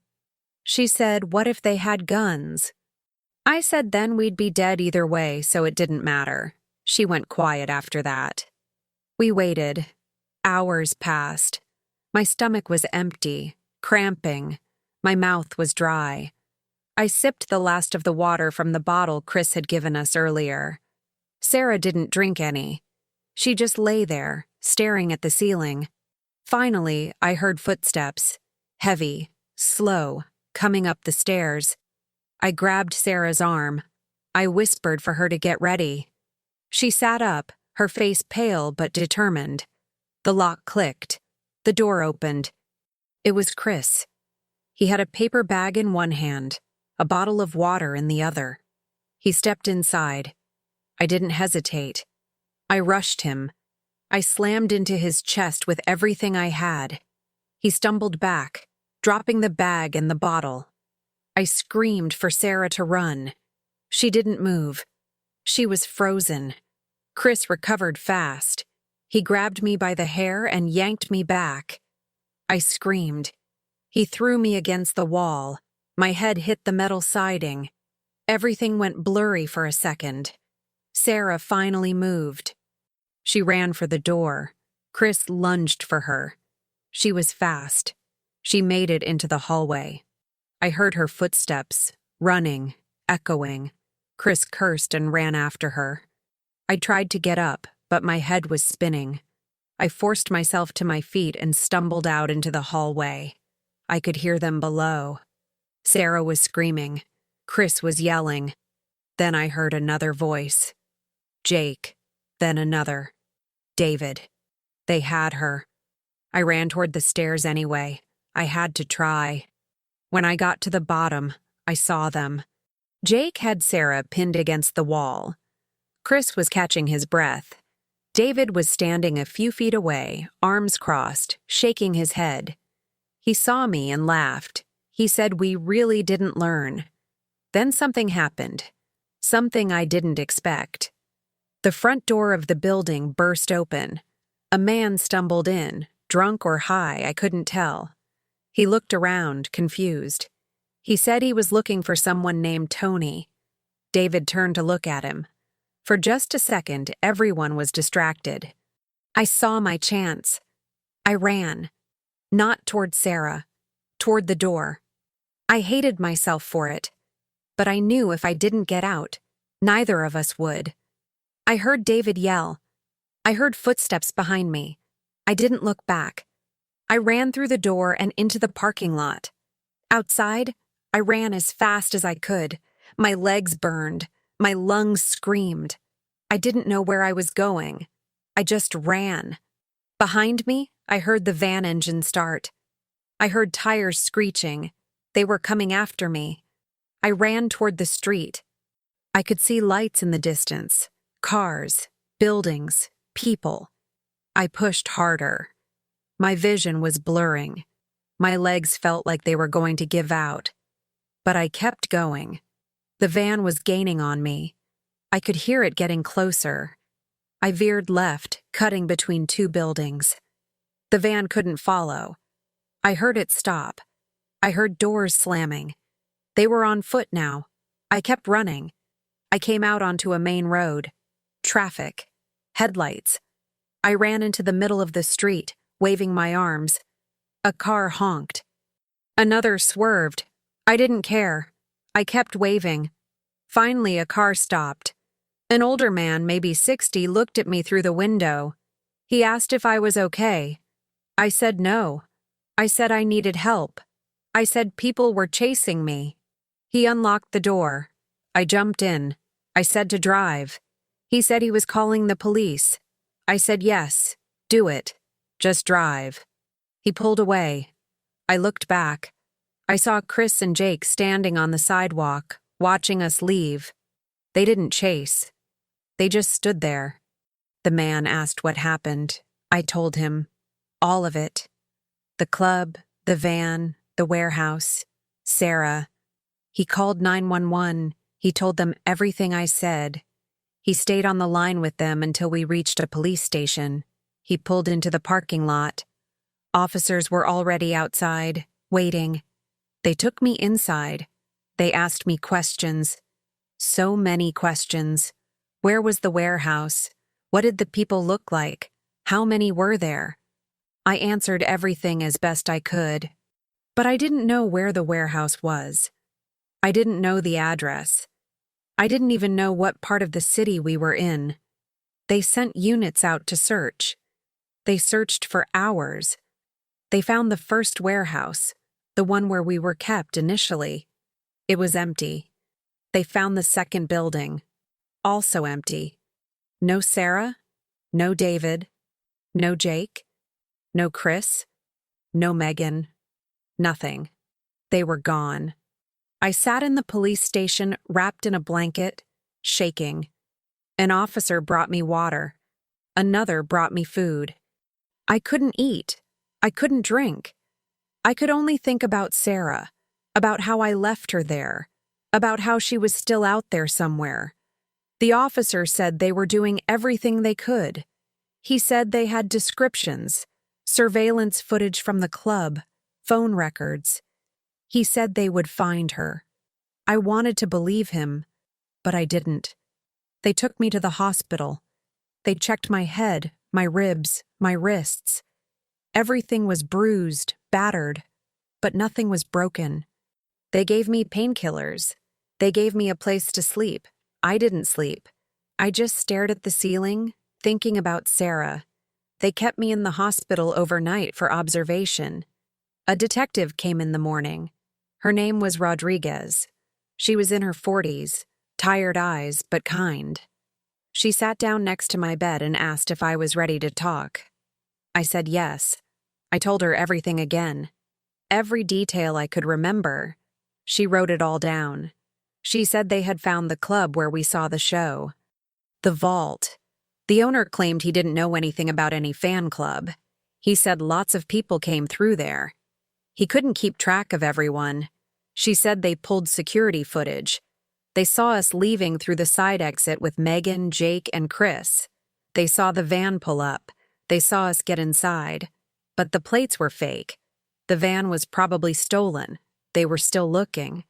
She said, what if they had guns? I said then we'd be dead either way, so it didn't matter. She went quiet after that. We waited. Hours passed. My stomach was empty, cramping. My mouth was dry. I sipped the last of the water from the bottle Chris had given us earlier. Sarah didn't drink any. She just lay there, staring at the ceiling. Finally, I heard footsteps. Heavy, slow, coming up the stairs. I grabbed Sarah's arm. I whispered for her to get ready. She sat up, her face pale but determined. The lock clicked. The door opened. It was Chris. He had a paper bag in one hand, a bottle of water in the other. He stepped inside. I didn't hesitate. I rushed him. I slammed into his chest with everything I had. He stumbled back, dropping the bag and the bottle. I screamed for Sarah to run. She didn't move. She was frozen. Chris recovered fast. He grabbed me by the hair and yanked me back. I screamed. He threw me against the wall. My head hit the metal siding. Everything went blurry for a second. Sarah finally moved. She ran for the door. Chris lunged for her. She was fast. She made it into the hallway. I heard her footsteps, running, echoing. Chris cursed and ran after her. I tried to get up, but my head was spinning. I forced myself to my feet and stumbled out into the hallway. I could hear them below. Sarah was screaming. Chris was yelling. Then I heard another voice. Jake. Then another. David. They had her. I ran toward the stairs anyway. I had to try. When I got to the bottom, I saw them. Jake had Sarah pinned against the wall. Chris was catching his breath. David was standing a few feet away, arms crossed, shaking his head. He saw me and laughed. He said we really didn't learn. Then something happened. Something I didn't expect. The front door of the building burst open. A man stumbled in, drunk or high, I couldn't tell. He looked around, confused. He said he was looking for someone named Tony. David turned to look at him. For just a second, everyone was distracted. I saw my chance. I ran. Not toward Sarah. Toward the door. I hated myself for it. But I knew if I didn't get out, neither of us would. I heard David yell. I heard footsteps behind me. I didn't look back. I ran through the door and into the parking lot. Outside, I ran as fast as I could. My legs burned. My lungs screamed. I didn't know where I was going. I just ran. Behind me, I heard the van engine start. I heard tires screeching. They were coming after me. I ran toward the street. I could see lights in the distance, cars, buildings, people. I pushed harder. My vision was blurring. My legs felt like they were going to give out. But I kept going. The van was gaining on me. I could hear it getting closer. I veered left, cutting between two buildings. The van couldn't follow. I heard it stop. I heard doors slamming. They were on foot now. I kept running. I came out onto a main road. Traffic. Headlights. I ran into the middle of the street, waving my arms. A car honked. Another swerved. I didn't care. I kept waving. Finally, a car stopped. An older man, maybe 60, looked at me through the window. He asked if I was okay. I said no. I said I needed help. I said people were chasing me. He unlocked the door. I jumped in. I said to drive. He said he was calling the police. I said yes, do it. Just drive. He pulled away. I looked back. I saw Chris and Jake standing on the sidewalk, watching us leave. They didn't chase. They just stood there. The man asked what happened. I told him. All of it. The club, the van, the warehouse, Sarah. He called 911. He told them everything I said. He stayed on the line with them until we reached a police station. He pulled into the parking lot. Officers were already outside, waiting. They took me inside. They asked me questions. So many questions. Where was the warehouse? What did the people look like? How many were there? I answered everything as best I could. But I didn't know where the warehouse was. I didn't know the address. I didn't even know what part of the city we were in. They sent units out to search. They searched for hours. They found the first warehouse, the one where we were kept initially. It was empty. They found the second building, also empty. No Sarah, no David, no Jake, no Chris, no Megan, nothing. They were gone. I sat in the police station wrapped in a blanket, shaking. An officer brought me water. Another brought me food. I couldn't eat. I couldn't drink. I could only think about Sarah, about how I left her there, about how she was still out there somewhere. The officer said they were doing everything they could. He said they had descriptions, surveillance footage from the club, phone records. He said they would find her. I wanted to believe him, but I didn't. They took me to the hospital. They checked my head, my ribs, my wrists. Everything was bruised, battered, but nothing was broken. They gave me painkillers. They gave me a place to sleep. I didn't sleep. I just stared at the ceiling, thinking about Sarah. They kept me in the hospital overnight for observation. A detective came in the morning. Her name was Rodriguez. She was in her 40s, tired eyes, but kind. She sat down next to my bed and asked if I was ready to talk. I said yes. I told her everything again. Every detail I could remember. She wrote it all down. She said they had found the club where we saw the show. The vault. The owner claimed he didn't know anything about any fan club. He said lots of people came through there. He couldn't keep track of everyone. She said they pulled security footage. They saw us leaving through the side exit with Megan, Jake, and Chris. They saw the van pull up. They saw us get inside. But the plates were fake. The van was probably stolen. They were still looking.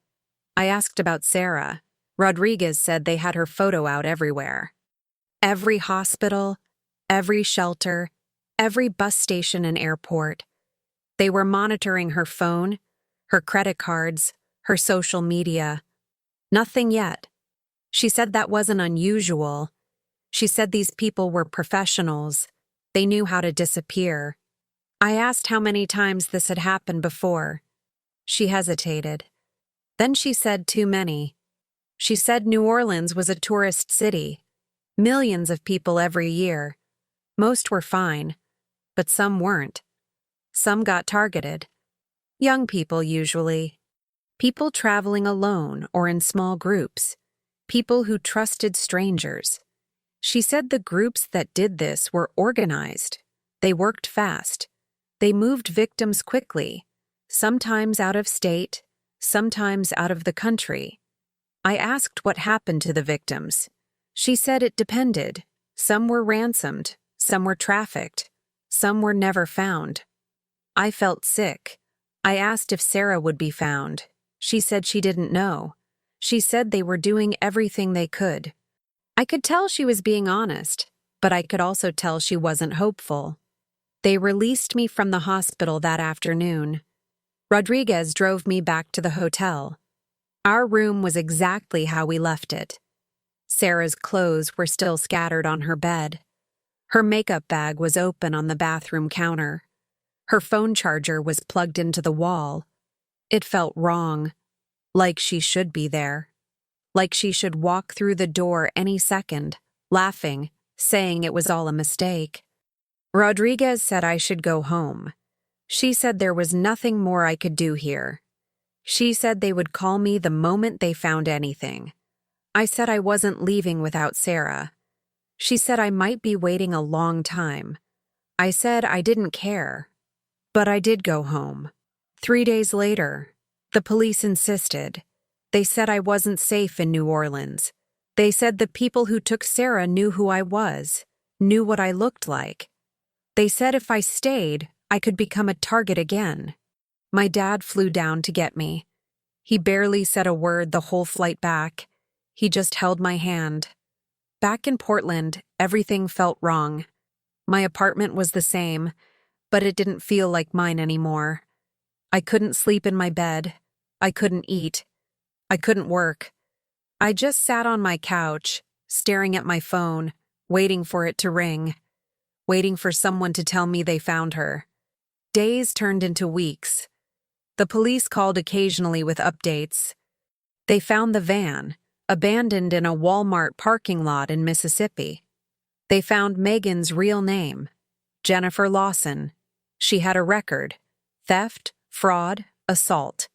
I asked about Sarah. Rodriguez said they had her photo out everywhere. Every hospital, every shelter, every bus station and airport. They were monitoring her phone, her credit cards, her social media. Nothing yet. She said that wasn't unusual. She said these people were professionals. They knew how to disappear. I asked how many times this had happened before. She hesitated. Then she said too many. She said New Orleans was a tourist city. Millions of people every year. Most were fine, but some weren't. Some got targeted. Young people usually. People traveling alone or in small groups. People who trusted strangers. She said the groups that did this were organized. They worked fast. They moved victims quickly, sometimes out of state, sometimes out of the country. I asked what happened to the victims. She said it depended. Some were ransomed, some were trafficked, some were never found. I felt sick. I asked if Sarah would be found. She said she didn't know. She said they were doing everything they could. I could tell she was being honest, but I could also tell she wasn't hopeful. They released me from the hospital that afternoon. Rodriguez drove me back to the hotel. Our room was exactly how we left it. Sarah's clothes were still scattered on her bed. Her makeup bag was open on the bathroom counter. Her phone charger was plugged into the wall. It felt wrong, like she should be there. Like she should walk through the door any second, laughing, saying it was all a mistake. Rodriguez said I should go home. She said there was nothing more I could do here. She said they would call me the moment they found anything. I said I wasn't leaving without Sarah. She said I might be waiting a long time. I said I didn't care. But I did go home. 3 days later, the police insisted. They said I wasn't safe in New Orleans. They said the people who took Sarah knew who I was, knew what I looked like. They said if I stayed, I could become a target again. My dad flew down to get me. He barely said a word the whole flight back. He just held my hand. Back in Portland, everything felt wrong. My apartment was the same, but it didn't feel like mine anymore. I couldn't sleep in my bed. I couldn't eat. I couldn't work. I just sat on my couch, staring at my phone, waiting for it to ring, waiting for someone to tell me they found her. Days turned into weeks. The police called occasionally with updates. They found the van, abandoned in a Walmart parking lot in Mississippi. They found Megan's real name, Jennifer Lawson. She had a record: theft, fraud, assault.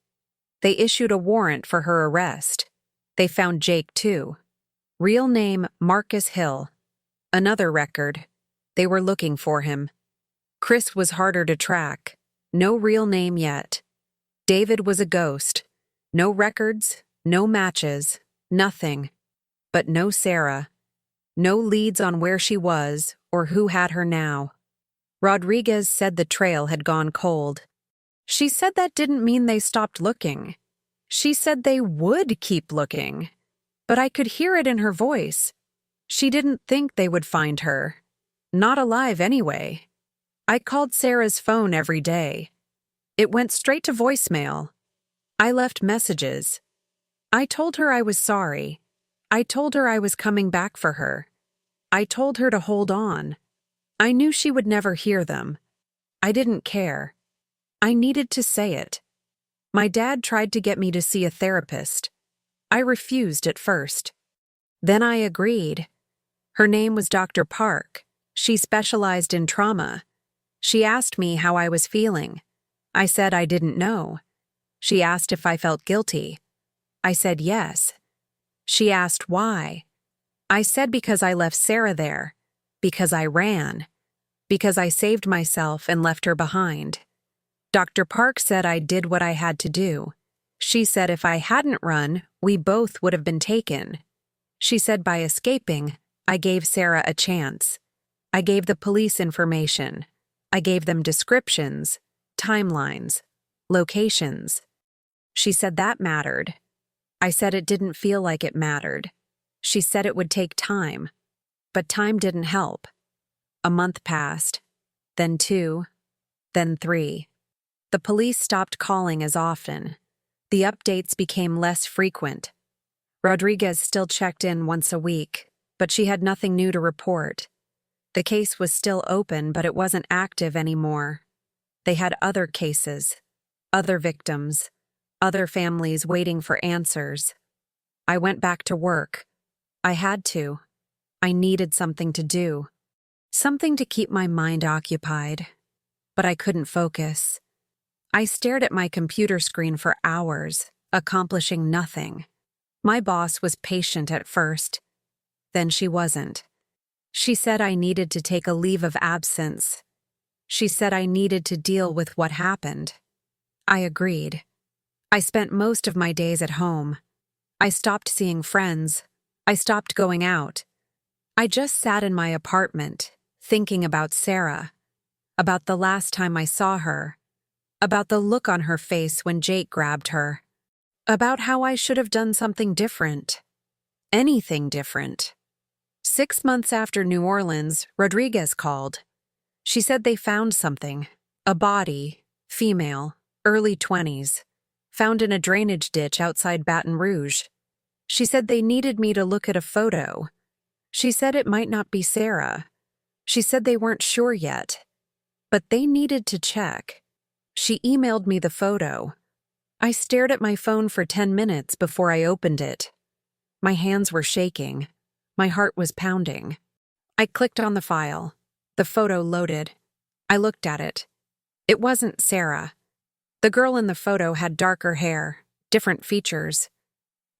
They issued a warrant for her arrest. They found Jake, too. Real name Marcus Hill. Another record. They were looking for him. Chris was harder to track. No real name yet. David was a ghost. No records, no matches, nothing. But no Sarah. No leads on where she was or who had her now. Rodriguez said the trail had gone cold. She said that didn't mean they stopped looking. She said they would keep looking. But I could hear it in her voice. She didn't think they would find her. Not alive anyway. I called Sarah's phone every day. It went straight to voicemail. I left messages. I told her I was sorry. I told her I was coming back for her. I told her to hold on. I knew she would never hear them. I didn't care. I needed to say it. My dad tried to get me to see a therapist. I refused at first. Then I agreed. Her name was Dr. Park. She specialized in trauma. She asked me how I was feeling. I said I didn't know. She asked if I felt guilty. I said yes. She asked why. I said because I left Sarah there, because I ran, because I saved myself and left her behind. Dr. Park said I did what I had to do. She said if I hadn't run, we both would have been taken. She said by escaping, I gave Sarah a chance. I gave the police information. I gave them descriptions, timelines, locations. She said that mattered. I said it didn't feel like it mattered. She said it would take time. But time didn't help. A month passed, then 2, then 3. The police stopped calling as often. The updates became less frequent. Rodriguez still checked in once a week, but she had nothing new to report. The case was still open, but it wasn't active anymore. They had other cases, other victims, other families waiting for answers. I went back to work. I had to. I needed something to do. Something to keep my mind occupied. But I couldn't focus. I stared at my computer screen for hours, accomplishing nothing. My boss was patient at first. Then she wasn't. She said I needed to take a leave of absence. She said I needed to deal with what happened. I agreed. I spent most of my days at home. I stopped seeing friends. I stopped going out. I just sat in my apartment, thinking about Sarah, about the last time I saw her, about the look on her face when Jake grabbed her, about how I should have done something different. Anything different. 6 months after New Orleans, Rodriguez called. She said they found something, a body, female, early 20s, found in a drainage ditch outside Baton Rouge. She said they needed me to look at a photo. She said it might not be Sarah. She said they weren't sure yet, but they needed to check. She emailed me the photo. I stared at my phone for 10 minutes before I opened it. My hands were shaking. My heart was pounding. I clicked on the file. The photo loaded. I looked at it. It wasn't Sarah. The girl in the photo had darker hair, different features.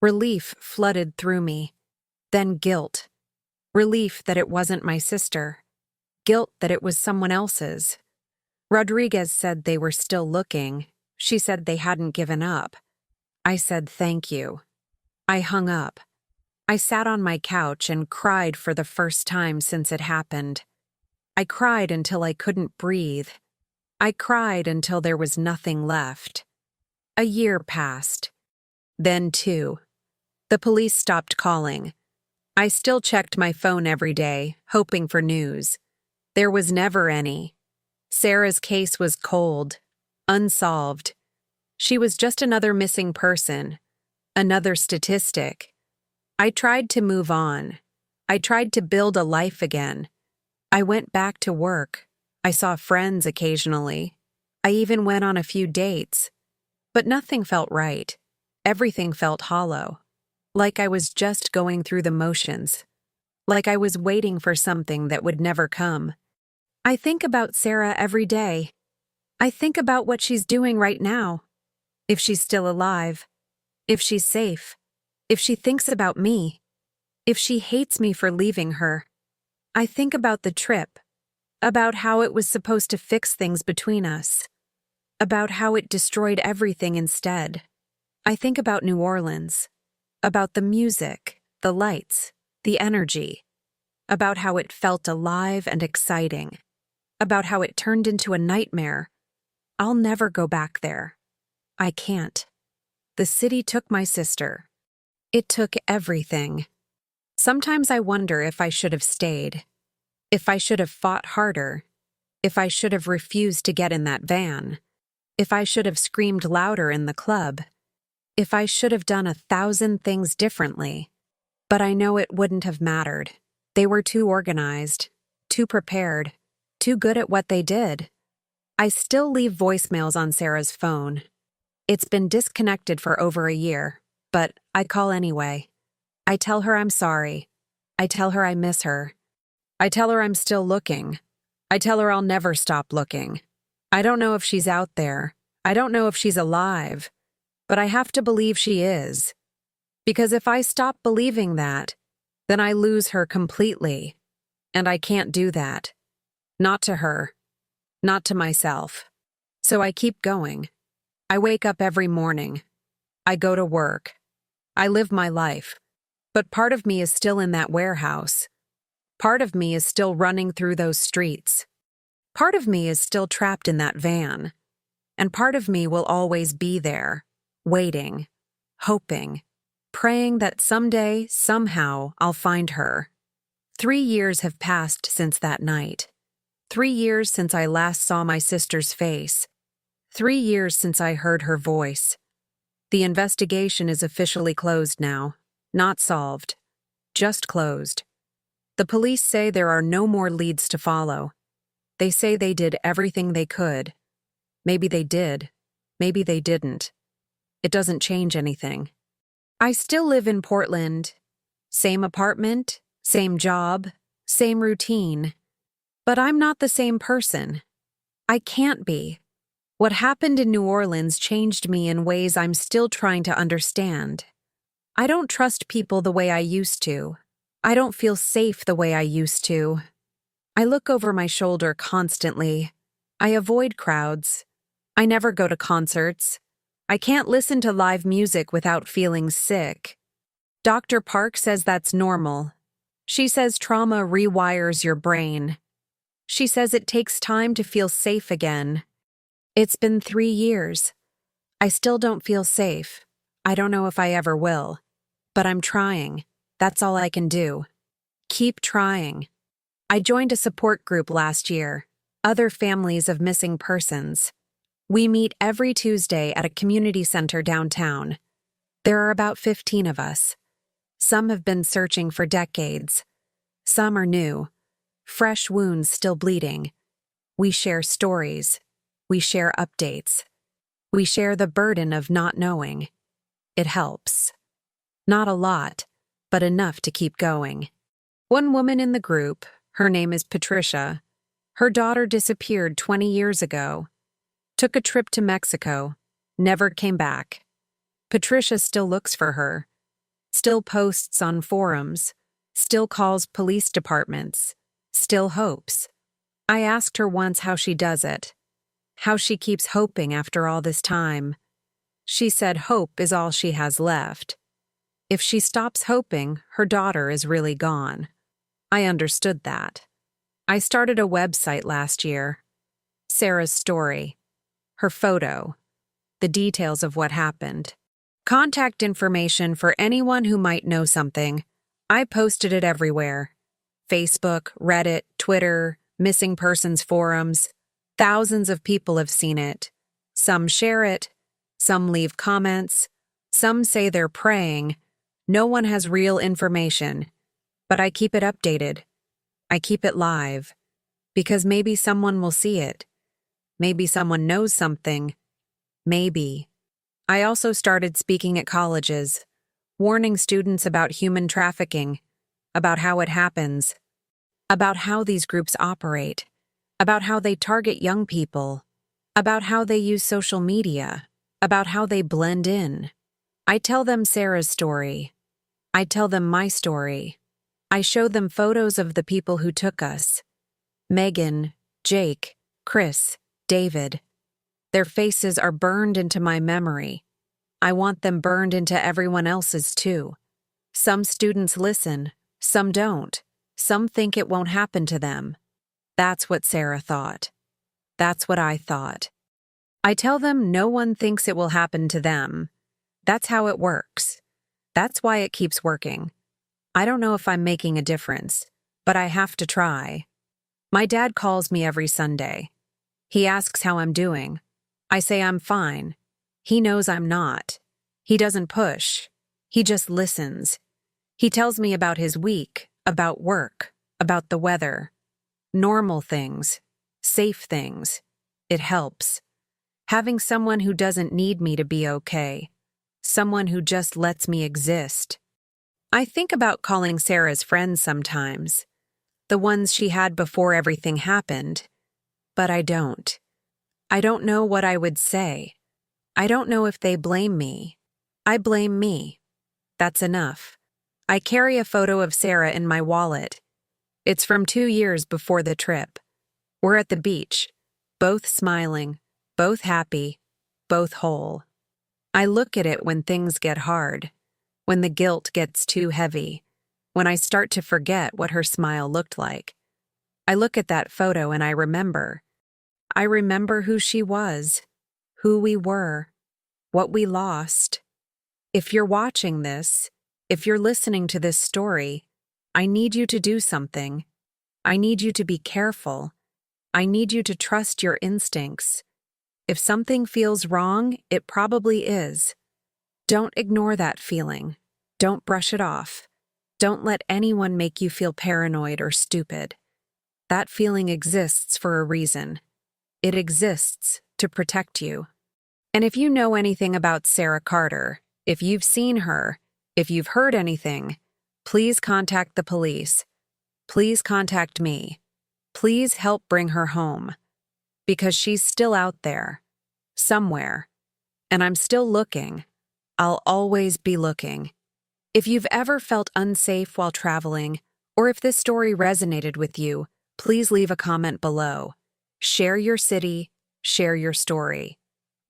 Relief flooded through me. Then guilt. Relief that it wasn't my sister. Guilt that it was someone else's. Rodriguez said they were still looking. She said they hadn't given up. I said thank you. I hung up. I sat on my couch and cried for the first time since it happened. I cried until I couldn't breathe. I cried until there was nothing left. A year passed. Then 2. The police stopped calling. I still checked my phone every day, hoping for news. There was never any. Sarah's case was cold, unsolved. She was just another missing person, another statistic. I tried to move on. I tried to build a life again. I went back to work. I saw friends occasionally. I even went on a few dates. But nothing felt right. Everything felt hollow. Like I was just going through the motions. Like I was waiting for something that would never come. I think about Sarah every day. I think about what she's doing right now. If she's still alive. If she's safe. If she thinks about me. If she hates me for leaving her. I think about the trip. About how it was supposed to fix things between us. About how it destroyed everything instead. I think about New Orleans. About the music. the lights, the energy, about how it felt alive and exciting, about how it turned into a nightmare. I'll never go back there. I can't. The city took my sister. It took everything. Sometimes I wonder if I should have stayed, if I should have fought harder, if I should have refused to get in that van, if I should have screamed louder in the club, if I should have done 1,000 things differently. But I know it wouldn't have mattered. They were too organized, too prepared, too good at what they did. I still leave voicemails on Sarah's phone. It's been disconnected for over a year, but I call anyway. I tell her I'm sorry. I tell her I miss her. I tell her I'm still looking. I tell her I'll never stop looking. I don't know if she's out there. I don't know if she's alive. But I have to believe she is. Because if I stop believing that, then I lose her completely. And I can't do that. Not to her. Not to myself. So I keep going. I wake up every morning. I go to work. I live my life. But part of me is still in that warehouse. Part of me is still running through those streets. Part of me is still trapped in that van. And part of me will always be there, waiting, hoping, praying that someday, somehow, I'll find her. 3 years have passed since that night. 3 years since I last saw my sister's face. 3 years since I heard her voice. The investigation is officially closed now. Not solved. Just closed. The police say there are no more leads to follow. They say they did everything they could. Maybe they did. Maybe they didn't. It doesn't change anything. I still live in Portland. Same apartment, same job, same routine. But I'm not the same person. I can't be. What happened in New Orleans changed me in ways I'm still trying to understand. I don't trust people the way I used to. I don't feel safe the way I used to. I look over my shoulder constantly. I avoid crowds. I never go to concerts. I can't listen to live music without feeling sick. Dr. Park says that's normal. She says trauma rewires your brain. She says it takes time to feel safe again. It's been 3 years. I still don't feel safe. I don't know if I ever will. But I'm trying. That's all I can do. Keep trying. I joined a support group last year, Other Families of Missing Persons. We meet every Tuesday at a community center downtown. There are about 15 of us. Some have been searching for decades. Some are new. Fresh wounds still bleeding. We share stories. We share updates. We share the burden of not knowing. It helps. Not a lot, but enough to keep going. One woman in the group, her name is Patricia, her daughter disappeared 20 years ago. Took a trip to Mexico, never came back. Patricia still looks for her, still posts on forums, still calls police departments, still hopes. I asked her once how she does it, how she keeps hoping after all this time. She said hope is all she has left. If she stops hoping, her daughter is really gone. I understood that. I started a website last year. Sarah's story. Her photo. The details of what happened. Contact information for anyone who might know something. I posted it everywhere. Facebook, Reddit, Twitter, missing persons forums. Thousands of people have seen it. Some share it. Some leave comments. Some say they're praying. No one has real information. But I keep it updated. I keep it live. Because maybe someone will see it. Maybe someone knows something. Maybe. I also started speaking at colleges, warning students about human trafficking, about how it happens, about how these groups operate, about how they target young people, about how they use social media, about how they blend in. I tell them Sarah's story. I tell them my story. I show them photos of the people who took us. Megan, Jake, Chris, David. Their faces are burned into my memory. I want them burned into everyone else's too. Some students listen, some don't. Some think it won't happen to them. That's what Sarah thought. That's what I thought. I tell them no one thinks it will happen to them. That's how it works. That's why it keeps working. I don't know if I'm making a difference, but I have to try. My dad calls me every Sunday. He asks how I'm doing. I say I'm fine. He knows I'm not. He doesn't push. He just listens. He tells me about his week, about work, about the weather. Normal things. Safe things. It helps. Having someone who doesn't need me to be okay. Someone who just lets me exist. I think about calling Sarah's friends sometimes. The ones she had before everything happened. But I don't. I don't know what I would say. I don't know if they blame me. I blame me. That's enough. I carry a photo of Sarah in my wallet. It's from 2 years before the trip. We're at the beach, both smiling, both happy, both whole. I look at it when things get hard, when the guilt gets too heavy, when I start to forget what her smile looked like. I look at that photo and I remember. I remember who she was, who we were, what we lost. If you're watching this, if you're listening to this story, I need you to do something. I need you to be careful. I need you to trust your instincts. If something feels wrong, it probably is. Don't ignore that feeling. Don't brush it off. Don't let anyone make you feel paranoid or stupid. That feeling exists for a reason. It exists to protect you. And if you know anything about Sarah Carter, if you've seen her, if you've heard anything, please contact the police. Please contact me. Please help bring her home. Because she's still out there, somewhere. And I'm still looking. I'll always be looking. If you've ever felt unsafe while traveling, or if this story resonated with you, please leave a comment below. Share your city, share your story.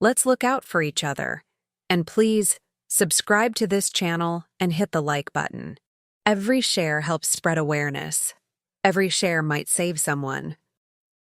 Let's look out for each other. And please, subscribe to this channel and hit the like button. Every share helps spread awareness. Every share might save someone.